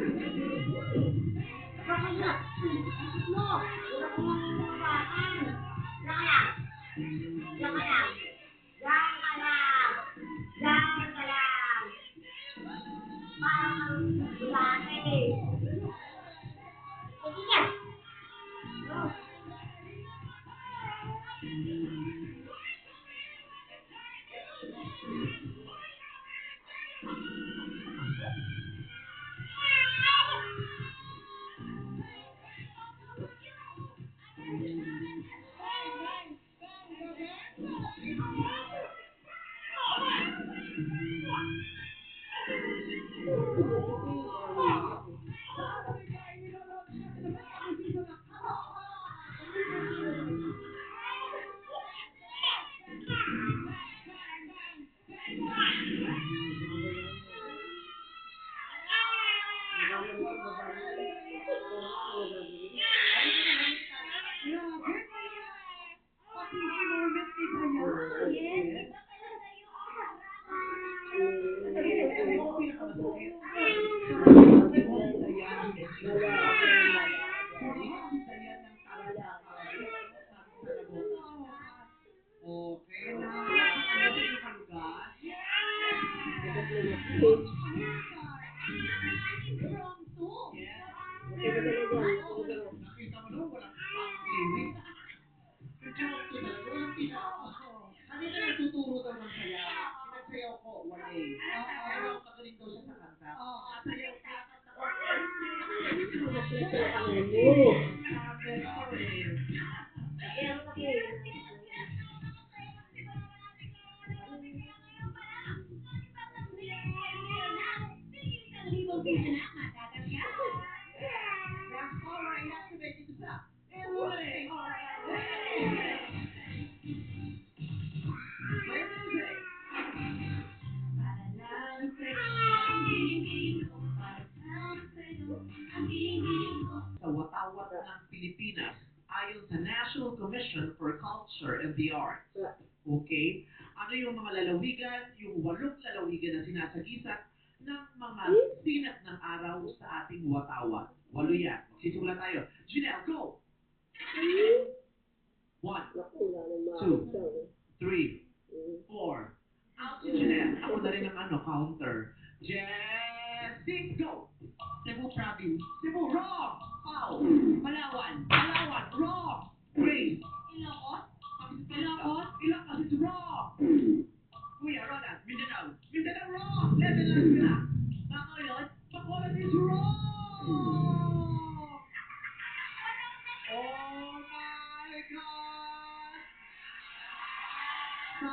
Sakay na! No! Wala ko nga pagkakaan! Diyan ka lang! Diyan ka lang! Diyan ka lang! Diyan ka lang! Parang bulate eh! Sige na! No! Pati moment ni Dayan. Yes, iba talaga yung Alam mo, pinakamasakit. Dayan. Hindi kasi Dayan ng talaga. Okay na. Ano sa yung kalugas? from soup. Yes. Nakita Nakita mo doon, walang pang-living. Joke ko talaga, walang kanina nagtuturo daw ng sayaw. Pinagsayaw ko, wala eh. Pero magaling daw siya sa kanta. Sayaw, kinakanta ko. Pero kasi, That's all right, you have to make it stop. And play. All right. Play music. Sa watawat ng Pilipinas, ayon sa National Commission for Culture and the Arts. Okay? Ano yung mga lalawigan, yung 8 lalawigan na sinasagisat ng mga sinat ng araw sa ating watawat. 8 yan. Magsisimula tayo. Janelle, go! 1, naku, wala nang 2, makita. 3, 4. Out si Janelle. Ako na rin ang counter. Jessie, go! Cebu Province. Cebu, wrong! Pau! Palawan. Palawan, wrong! Grace! Ilocos? Ilocos? Ilocos is wrong! Kuya, Roland. Mindanao. Mindanao, wrong! Level lang sila. Bacolod? Bacolod is wrong! Oh my God! Sa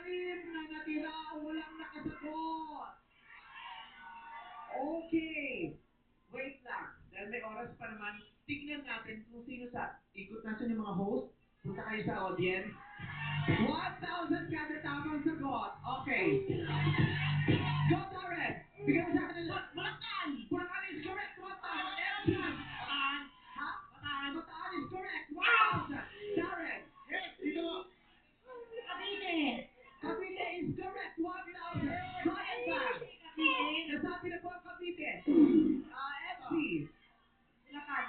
6 na natira, walang nakasagot. Okay. Wait lang. Dahil may oras pa naman, tignan natin kung sino sa ikot natin yung mga host. Punta kayo sa audience. 1,000 kada tamang sagot. Okay. Go, Darren! Bigyan mo sa akin ng... Bulacan! Bulacan is correct. 1,000. Bataan! Ha? Bataan is correct. 1,000. Darren! Yes, dito mo. Cavite. Cavite is correct. 1,000. Ryan Bang! Nasabi na po ang Cavite. FC. Bulacan.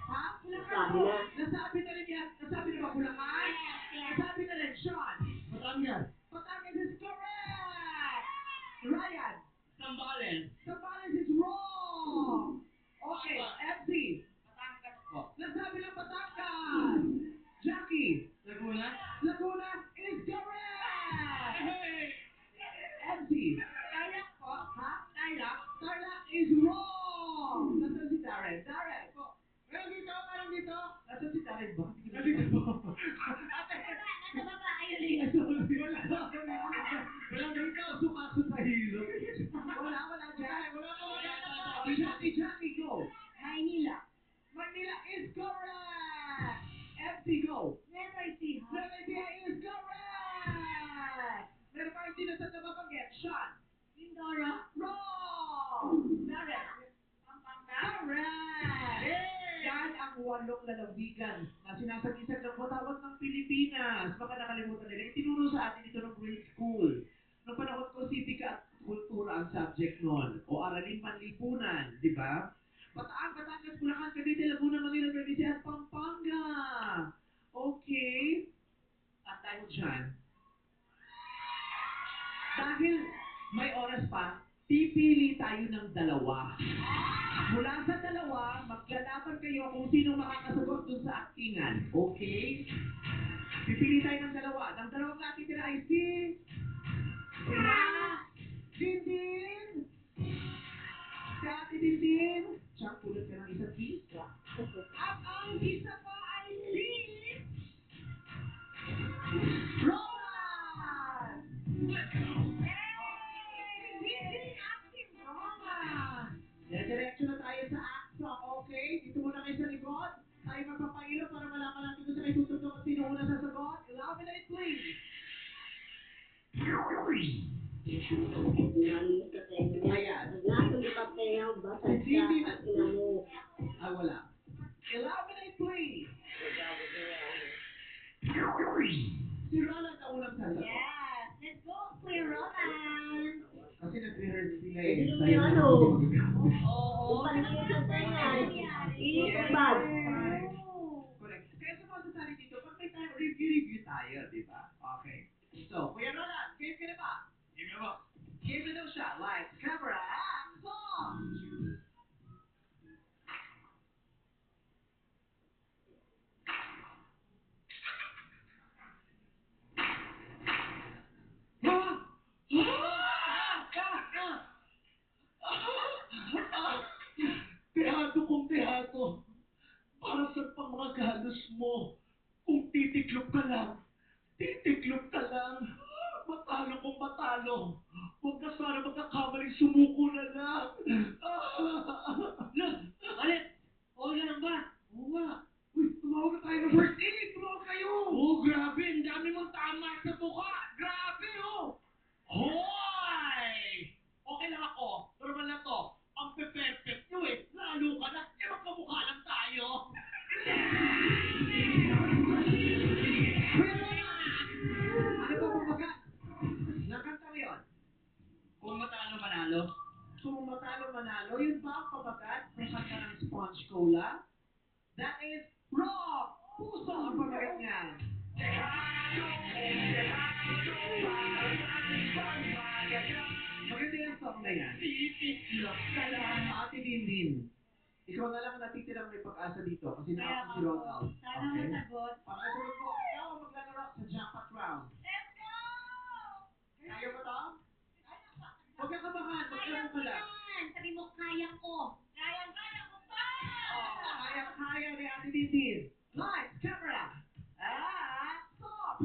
Ha? Sabi na. Nasabi na rin yan. Nasabi na ba Bulacan? Yes. Nasabi na rin. Sean. Batangas. Batangas is correct. Ryan. Sambales. Sambales is wrong. Okay. FC. Batangas po. Nasabi ng Batangas. Jackie. Laguna. Laguna is correct. Hey! MC. Tarlac po. Ha? Tarlac. Tarlac is wrong. Nasaan si Darren? Darren. Meron dito, meron dito. Nasaan si Darren ba? Nandito po. Nasa baba. Ayun na Ay, yun. sorry. Wala dito, sumakot sa hilo. Wala, Jack. Wala pa Jackie, go. Maynila. Manila is correct. MC, go. Nueva Ecija. Nueva Ecija is correct. Meron pa hindi na sa nababanggit. Sean. Mindoro. Wrong. Darren. Pampanga. Correct. Yan ang 8 lalawigan na sinasag-isag ng watawat ng Pilipinas. Baka nakalimutan nila. Itinuro sa atin ito ng grade school. Noong panahon ko, sipika at kultura ang subject noon. O aralin panlipunan, di ba? Bataan, Batangas, Bulacan, Cavite, Laguna, Manila, Nueva Ecija, at Pampanga. Okay. At dahil dyan, dahil may oras pa, pipili tayo ng dalawa. Mula sa dalawa, maglalaban kayo kung sino makakasagot dun sa aktingan. Okay? Pipili tayo ng dalawa. Ng dalawang natitira ay si Dindin! Si Ate Dindin! Siyang pulot ka ng isang piece. At ang isa pa ay si... Roman! Dindin at si Roman! Diretso na tayo sa act song, okay? Dito muna kayo sa likod. Tayo magpapailo para malaman natin kung saan kayo tutugtog at sino una sasagot. Illuminate, please! Nalimot ka tayo. Ayan. Nasa di pa tayo. Basta Si Dindin sa at... kinamo. Ay, wala. Illuminate, please! Si Roland ang unang sasagot. Yes. Let's go, Kuya Roland. Kasi nag-rehearse sila eh. Hindi naman Tayo yung na ano. Oo. Yung paningin sa tenga. Nangyari. Tubad. Correct. Kaya sa mga sasali dito, pag may time, review tayo, di ba? Okay. So, Kuya Roland, game ka na ba? Game na ba? Game na daw siya. Lights, camera, action! Tehado kong tehado. Para sa pang mga galos mo. Kung titiklop ka lang. Titiklop ka lang. Matalo kong matalo. Huwag ka sana magkakamaling sumuko na lang. Look, Alit, okay ka lang ba? Oo nga. Uy, tumawag na tayo ng first aid. Tumawag kayo. Oh, grabe. Ang dami mong tama sa mukha. Grabe, oh. Hoy! Okay lang ako. Normal na to. Ang pe-perfect nyo eh. Lalo ka na. Eh, magkamukha lang tayo. Kuya Roland! Ano ba pamagat? Nakanta mo yun? Kung matalo, manalo. Kung matalo manalo, yun ba ang pamagat? Nakanta ng sponge cola? That is wrong! Puso ang pamagat niya. Maganda yung song na yan. Titiklop ka lang. Ate Dindin, ikaw na lang ang natitirang may pag-asa dito kasi Kaya nakapag si ako. Ronald. Sana Okay? masagot. Pagkasagot mo, ikaw ang maglalaro sa jackpot round. Let's go! Kaya mo to? Huwag kang kabahan, Kaya magkano ko ka lang. yan. Sabi mo, kaya ko. Kaya ko pa! Kaya ni Ate Dindin. Lights, camera, stop!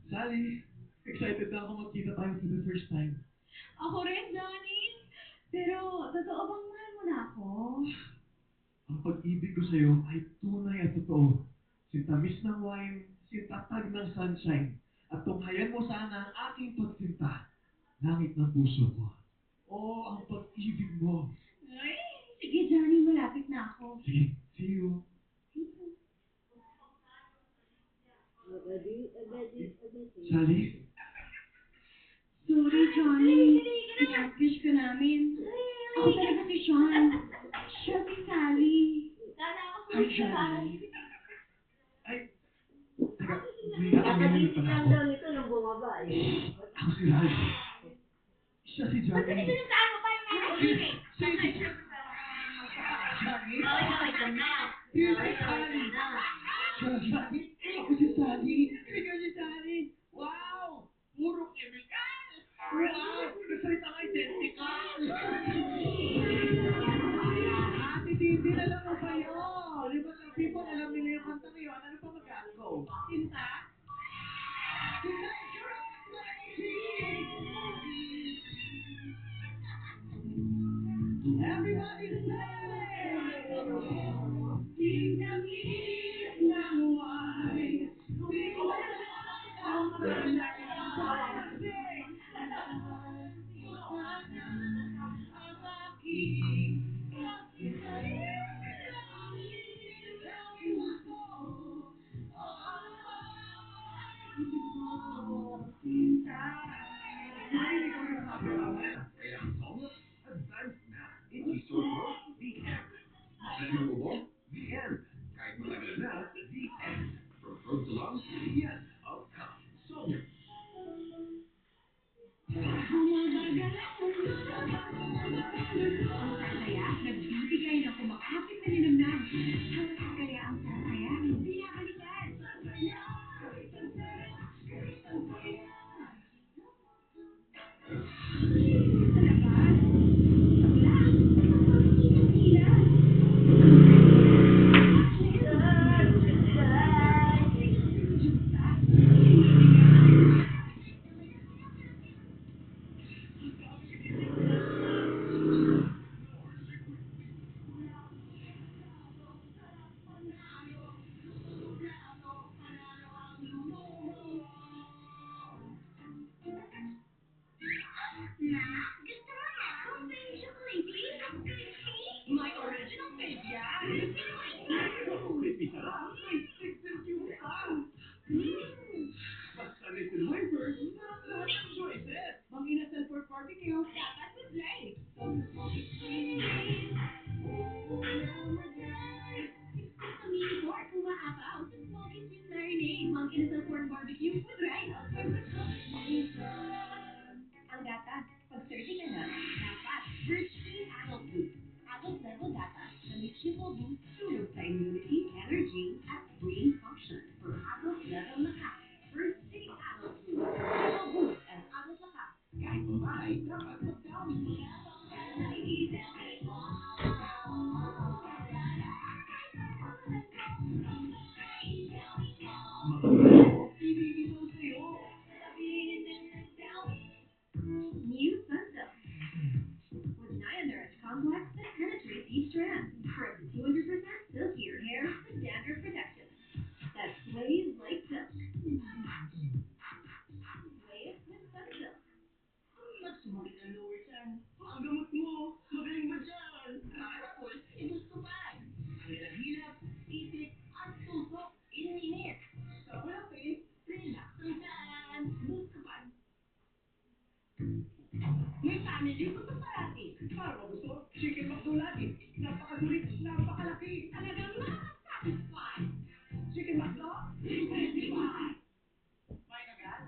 Sally, excited na ako magkita tayo for the first time. Ako rin, Johnny. Pero, totoo bang mahal mo na ako? Ang pag sa'yo ay tunay at totoo. Sintamis ng wine, sintatag ng sunshine, at tunghayan mo sana ang aking pagsinta, langit ng puso ko. O ang pag-ibig mo. Ay, sige Johnny, malapit na ako. Sige, see you. Sally? Sorry, Johnny. Pinag-kiss ka namin. Ako talaga si Sean. Siya si Sally. Hi, Johnny. Ay, teka, may katanginan pala ako. nito nung bumaba eh. Ako si Ral. Siya si Johnny. Sinuntaan mo pa yung nanahimik. Johnny? Here's si Sally. Johnny? Ako si Sally. Ikaw si Sally. Wow! Puro chemical! Wow! Nagsalita ka identical! Ate Didi, alam mo ba yun? Yung mga people, alam nila yung kanta na yun. Ano pa mag-go? Sinta? Sinta is correct, lady! Everybody say! Tinamit ng wine, di ko ang pag-ibig. Ang aking Kaya ang song, advanced na. Itchy sore throat, the end. Masakit ng ubo, the end. Kahit matagal na, the end. From throat to lungs, the end of cough. Song. Kaya nagbibigay ng kumakapit na linamnam. Kaya ang saya binabalikan. Sa labas, gusto mo na? Coffee chocolatey? Crispy? My original fave yan! Crispy sarap. May sixes yung pa. Basta little wafers, maraming choices. Mang inasal for barbecue. Dapat with Lay. Sesame pork umaapaw sa smoky sweet marinade. Mang inasal pork barbecue with rice. Ang gatas, pag 30 ka na, dapat Birchie Adult Boost. Adult level gatas na may triple boost tulog sa immunity, energy, at brain function for adult level lakas. Birchie Adult Boost. Triple boost and adult lakas. Kahit pambahay, dapat mag-downy. Iniinom sa'yo. New Sunsilk. With Nianourish complex that penetrates each strand for up to 200% silkier hair with dandruff protection. That sways like silk. Sway it with Sunsilk. Mas sumakit ang lower chan. Ang gamot mo, magaling ba dyan? Powerful, ibustupan. Ang hilap, isip, at tusok, ininit. Sa face, relax ang chan. Bustupan. May family ko sa parati. Para magusto, chicken McDo lagi. Napakasulit, napakalaki. Talagang nakaka-satisfy. Chicken McDo, satisfy. May agad?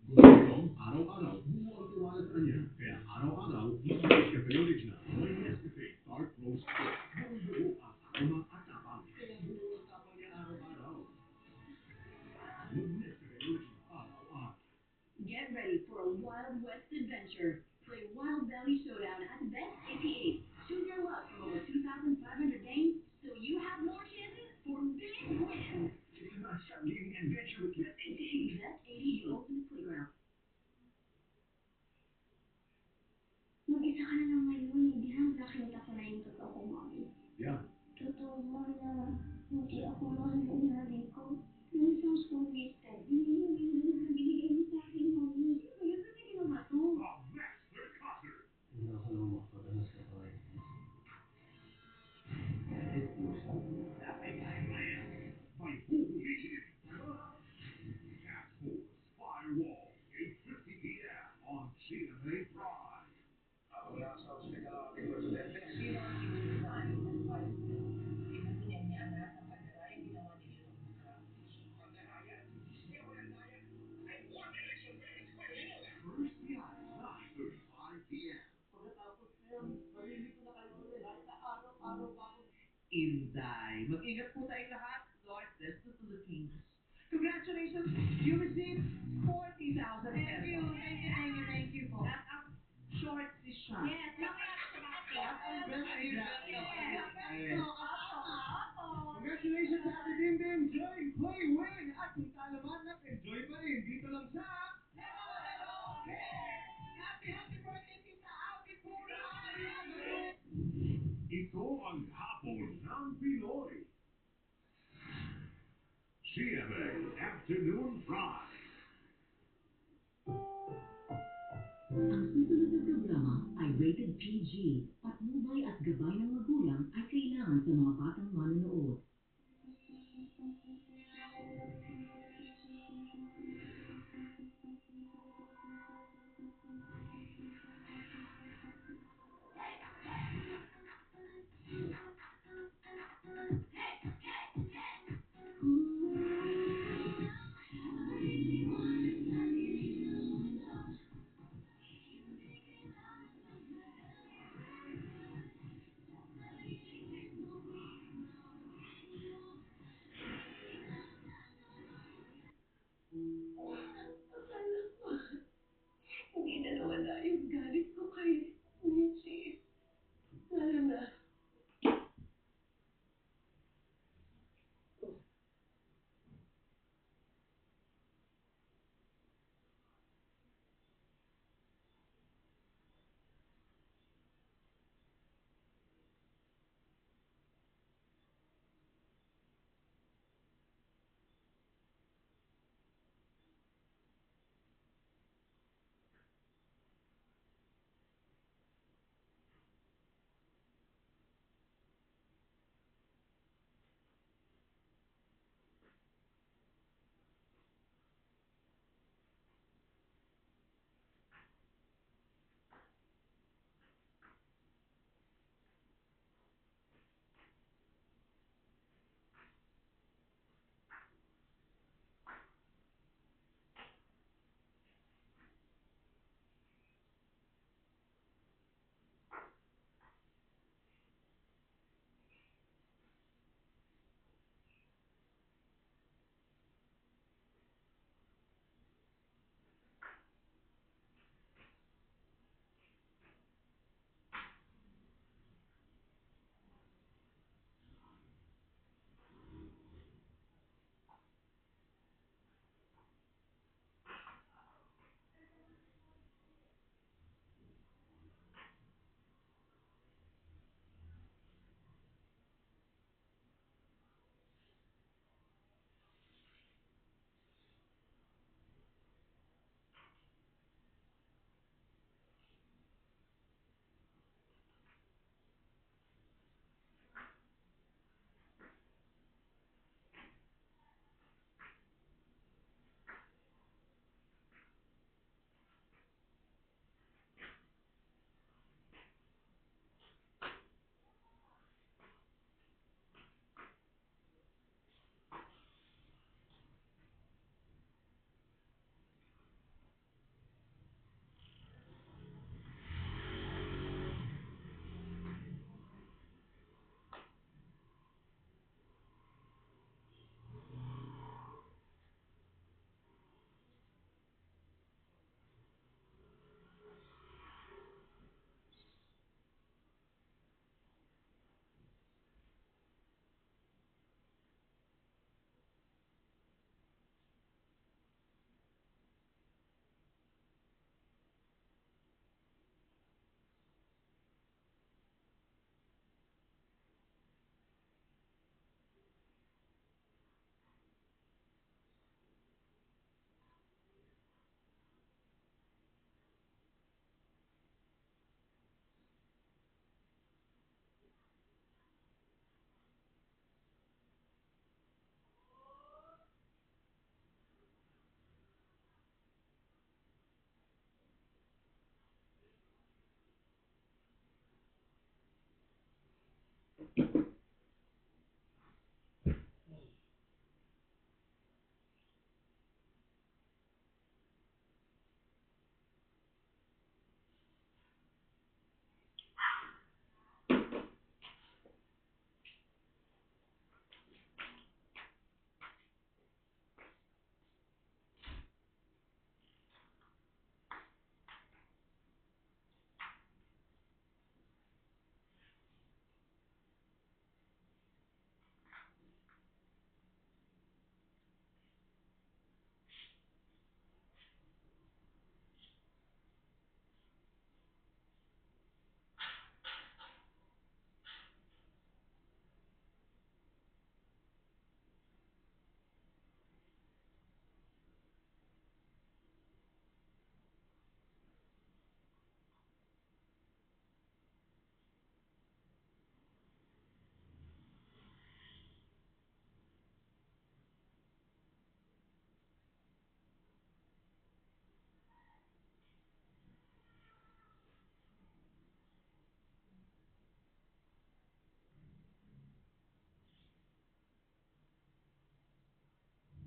Gustong araw-araw, buo ang tiwala sa kanya. Kaya araw-araw, Nescafe Original. May Nescafe Dark Roast Coffee. Buong-buo ang aroma at tapang. Kaya buo ang tapang niya araw-araw. Nescafe Original araw-araw. Get ready for a Wild West adventure. Play Wild Valley Showdown at the Best 88. Choose your luck from over 2,500 games, so you have more chances for big wins. It's a non-stop gaming adventure with Bet 88. Bet 88 Ultimate Playground. man na hindi ako mahal ng nanay ko. Yung isang sweet daddy, binigay mo sa akin, mommy. Ano yun? Ba't niya ginawa to? The Master Cutter. Hindi ako nang makapadalas sa kamay. Kahit puso. By holy him. Task Force Firewall, 8:50 p.m. on GMA Prime. Ako na sa ospital ang ating presidente. Sino ang inuunahan ng pagpapayag mo? Ibubulong niya na sa pandarayang ginawa ninyo noong nakaraan. Pandaraya? Hindi ako nagdaya. I won election fairness by mail. First Pian, 9:35 p.m. Pagkatapos ngayon, marilito na kayo ulit. Kahit na araw-araw ba ako. Inday, mag-ingat po tayong lahat. Lord bless the Philippines. Congratulations, you received 40,000 pesos. Thank you po. At ang short shot. Yes, mamaya ako sa bakit. At ang best exactly. Yes, opo. Congratulations sa Ate Dindin, Joy, Play, Win. At kung talo man, enjoy pa rin. Dito lang sa... Happy birthday, Tita Abby Pura! Ito ang hapon ng Pinoy. GMA Afternoon Prime. Ang susunod na programa ay rated PG. Patnubay at gabay ng magulang ay kailangan sa mga batang manonood.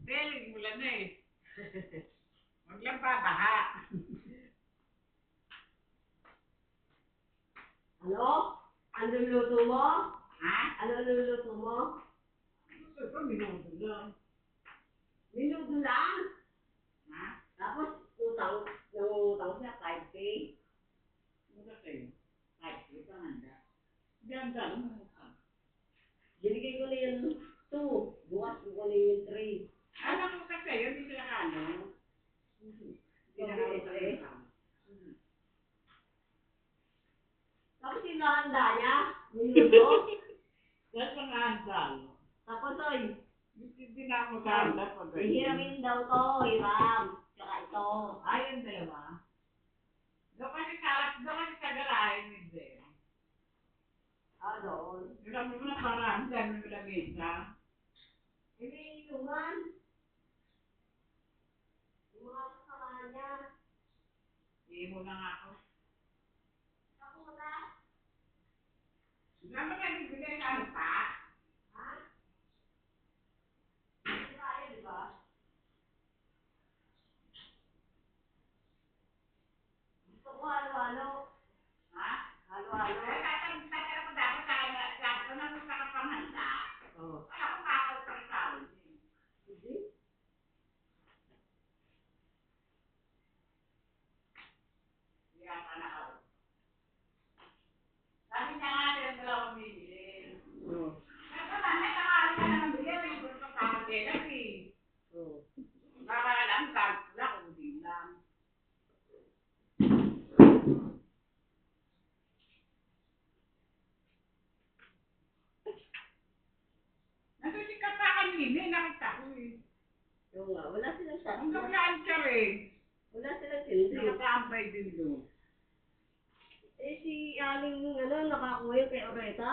Feeling mo lang eh. Huwag lang babaha. Ano? Ano luto mo? Ha? Ano luto mo? Gusto ko minuto lang. Minuto lang. Ha? Tapos, nangutang siya 5K. Ano kasi? Ay, ito handa. Ganda lang mo. Binigay ko na yung 2. Bukas ko na yung 3. Alam mo kasi, yun yung pinakano. Tapos yung nakanda niya, minuto. Yan ang handal. Tapos, oy, Hindi na ako sa handal pag hihiramin daw to, hiram. Tsaka ito. Ayun dalawa. Doon kasi sa garahe, hindi. Doon. Alam mo na parang dami mo lang isa. Iniinuman. Yung mga kasama niya. Hindi mo na nga ako. Ako na. Naman na nagbigay ka ano pa? Ha? Hindi kaya, di ba? Gusto ko halo-halo. Ha? Halo-halo. Ay, tatanong ko dapat sabi ko na gusto ka pang handa. Oo. Wala akong kakal pa rin tao. Hindi? Hindi ka na ako. Sabi niya nga, yung dalawang bibili. Oo. Ito na, may nakali ka naman bigyan. May gusto kang kakatilan eh. Oo. Baka alam ka, wala kung hindi lang. Nasusikat pa kanina, nakita ko eh. Oo nga, wala silang Ang tatlo. gawlaan ka rin. Wala silang silbi. Nakatambay din doon. Eh, si Aling, nakakuha yung kay Oreta.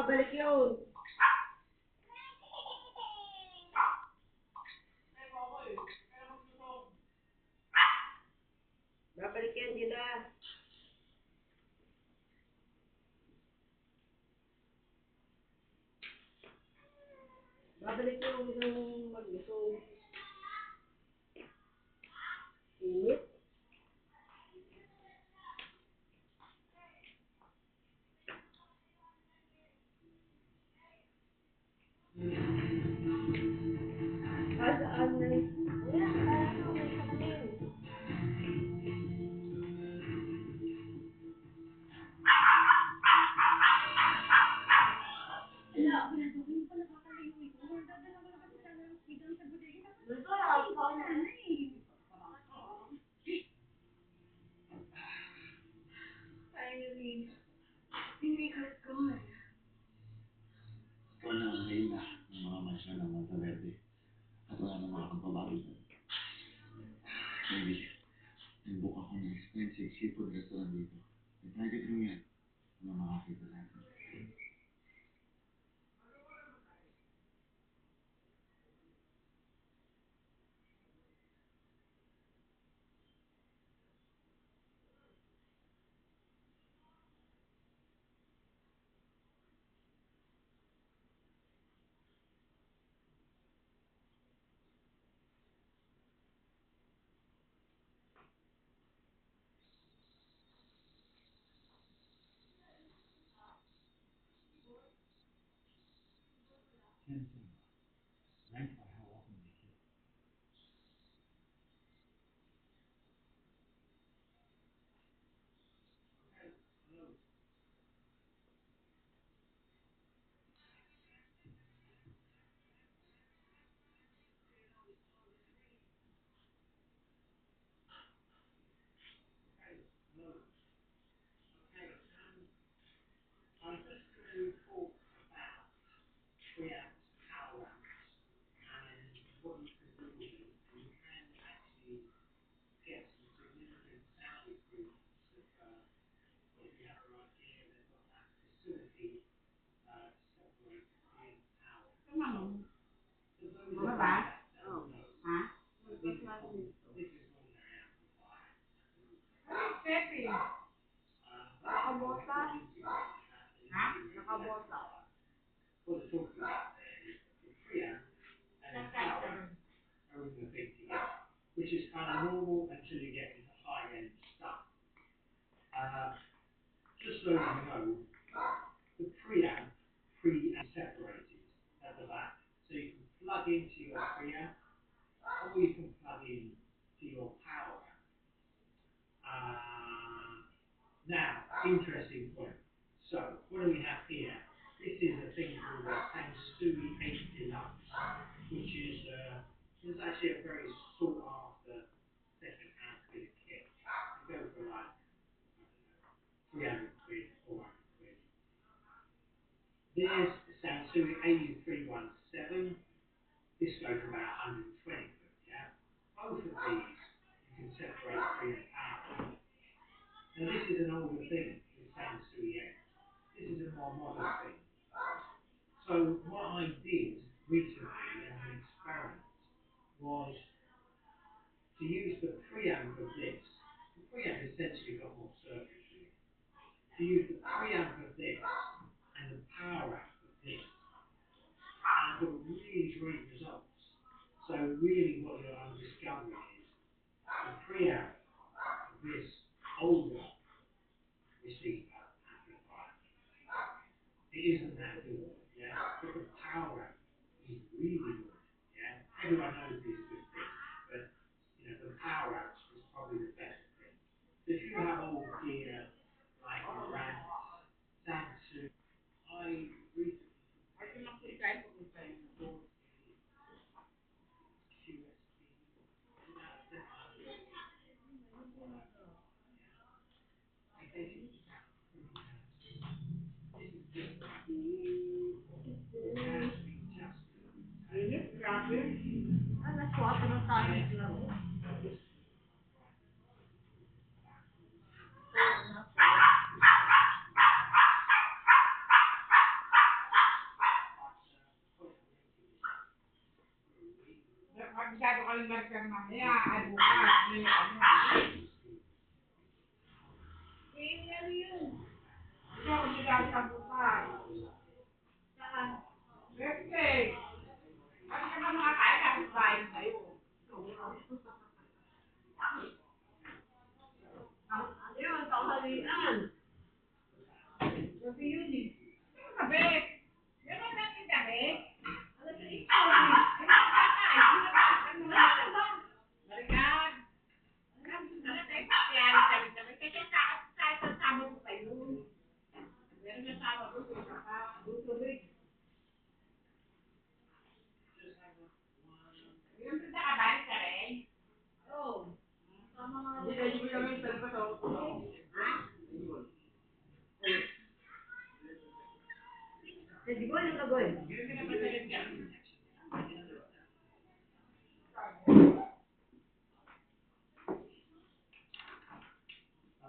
babalik yun. Babalik yan sila. Babalik yung isang maglusong. Init. Saan na? Ayan, parang ako sa kanil. Finally, Enrico's gone. Ikaw na ang reyna ng mga mansyon ng Monteverde. At wala na makakapagbabago doon. Maybe, nag-book ako ng expensive seafood restaurant dito. May private room yan. Ano makakita sa atin. Bumaba? Oh. Ha? Pepe. Nakabota. Ha? Nakabota. Which is kind of normal until you get into high-end stuff. Just so you know, the preamp separated at the back. So you can plug into your preamp, or you can plug in to your power amp. Now, interesting point. So, what do we have here? This is a thing called the Sansui 8 Deluxe, which is actually a very sought after second-hand bit of kit. They go for like, I don't know, 300 quid, 400 quid. There's the Sansui AU317. This goes for about 120 quid, yeah? Both of these, you can separate pre and power. Now this is an older thing, the Sansui 8. This is a more modern thing. So what I did recently as an experiment was to use the preamp of this. The preamp essentially got more circuitry. To use the preamp of this and the power amp of this. And I got really great results. So really what I'm discovering is the preamp of this older receiver amplifier. It isn't that good, yeah. But the power amp is really good, yeah. Everyone knows these good things, but you know the power amp is probably the best thing. So if you have old gear like Marantz, Samsung, I recently Init, grabe. Alas 4 na tayo naglaro. mamaya, ay bukas, may ano. Ikaw, magdadali ka bukas. Saan? Birthday. Bakit ka ba makakain kapit bahay sa'yo? Ano yun? Tanghalian. Gabi yun eh. Ano gabi? Meron natin gabi? Alam mo, ikaw eh. Hindi ka kakain. Hindi ka kakain. Ano ba? Balikan. Alam tayo pakyari sa rin naman. Kasi kahit sa Sabado pa yun. Meron na Sabado. Tuloy. Yung sa kabalik ka rin? Oo. Hindi kayo mo naman talaga sa ako. Hindi ko ano gagawin. Hindi ka naman talaga.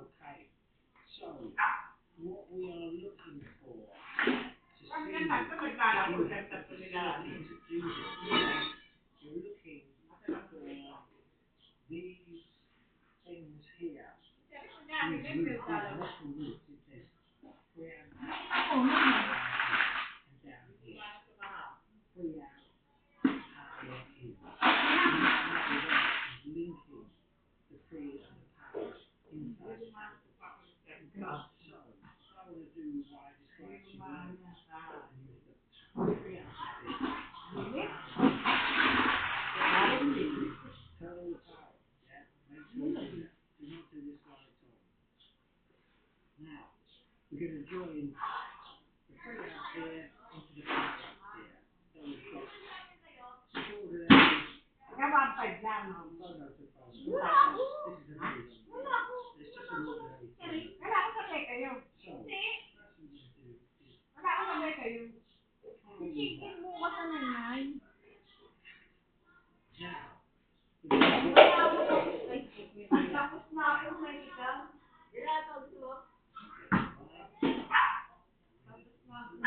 Okay, so what we are looking for to Kami see ang tatlo naglalaro. Kami tatlo nila. you're looking for these things here. These roots, metal roots, it says preamp and down here. Preamp power in. Linking the pre and the power inside the amplifier. So I want to do what I described to you earlier and use the preamp bit. Turn on the power. Yeah, make sure you do that. Do not do this while it's on. Now, we're going to join the preamp here into the power here. So we've got extraordinary phonophone. This is a very long one. It's just an ordinary phone. So, first we're going to do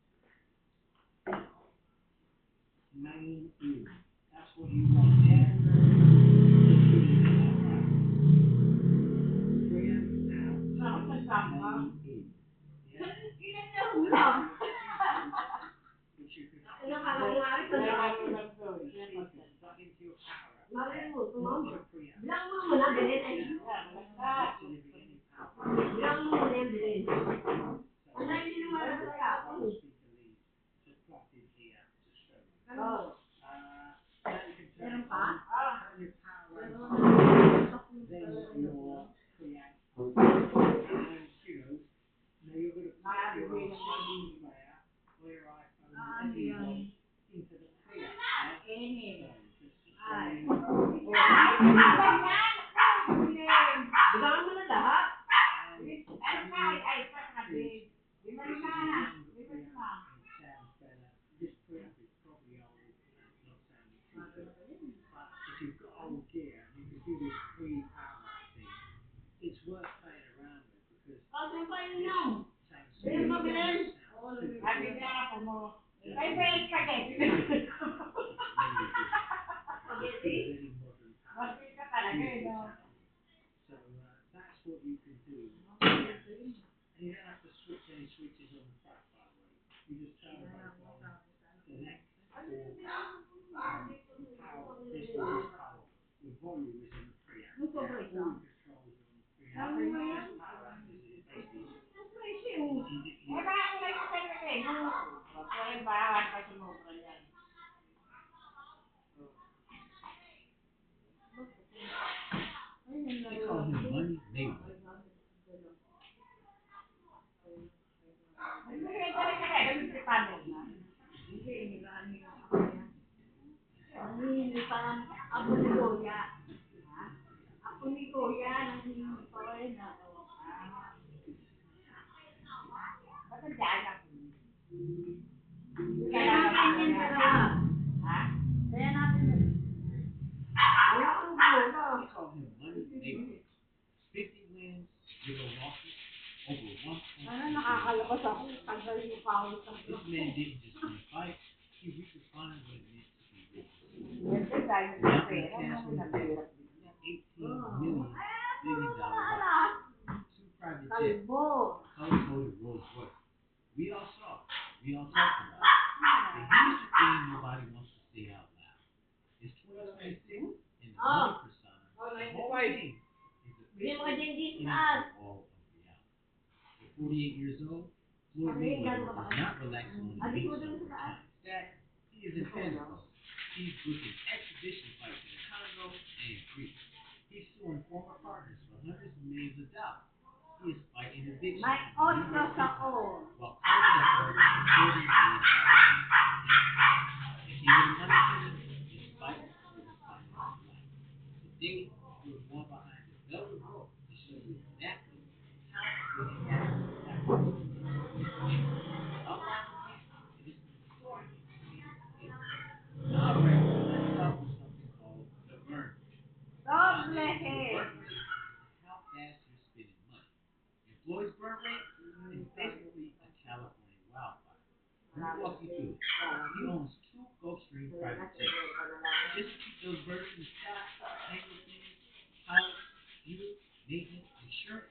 is main in. That's what you want, yeah? Preamp out, main in. Yeah? Which you can plug into your power. Not your preamp. Speaker lead just plugged in here to show you. Now you can turn your power on, then your preamp. And now you're going to plug your CD player or your iPhone or whatever you want into the preamp. Yeah? So just to show you. Sounds better. This preamp is probably old and not sounding too good. But if you've got old gear and you can do this pre-power thing, it's worth playing around with because this sounds super very modern power. So that's what you can do. And you don't have to switch any switches on the front, by the way. You just turn both on, select or power this or this power. The volume is in the preamp. All the controls are on the preamp. This power amp is basically they call him Money Mayweather. They call him Money Mayweather. 50 wins, 0 losses, over 1.2 billion. This man didn't just win a fight, he redefined what it meant to be rich. Yes, guys. Mountain Castle invested $18 billion, two private jets, Kalbo. color-coded Rolls Royce. We all saw it. We all talked about it. But here's the thing nobody wants to say out loud. It's 2026 and the money persona, the whole thing is officially in the wall of reality. At 48 years old, Floyd Mayweather is not relaxing on the beach somewhere Instead, he is in panic mode. He's booking exhibition fights in the Congo and Greece. He's suing former partners for hundreds of millions of dollars. He is fighting eviction. May otros ako. While claiming authority for $40 million. The King of the Money King is fighting for his financial life. Today, we're going behind the velvet rope to show you exactly how big it happens. Outline again, it is the story is. Alright, let's start with something called the burn rate. Doble The head. burn rate is how fast you're spending money. And Floyd's burn rate is basically a California wildfire. Let me walk you through it. He owns two Gulfstream private jets. Just to keep those birds in the sky, tangle fees, pilots, fuel, maintenance, insurance,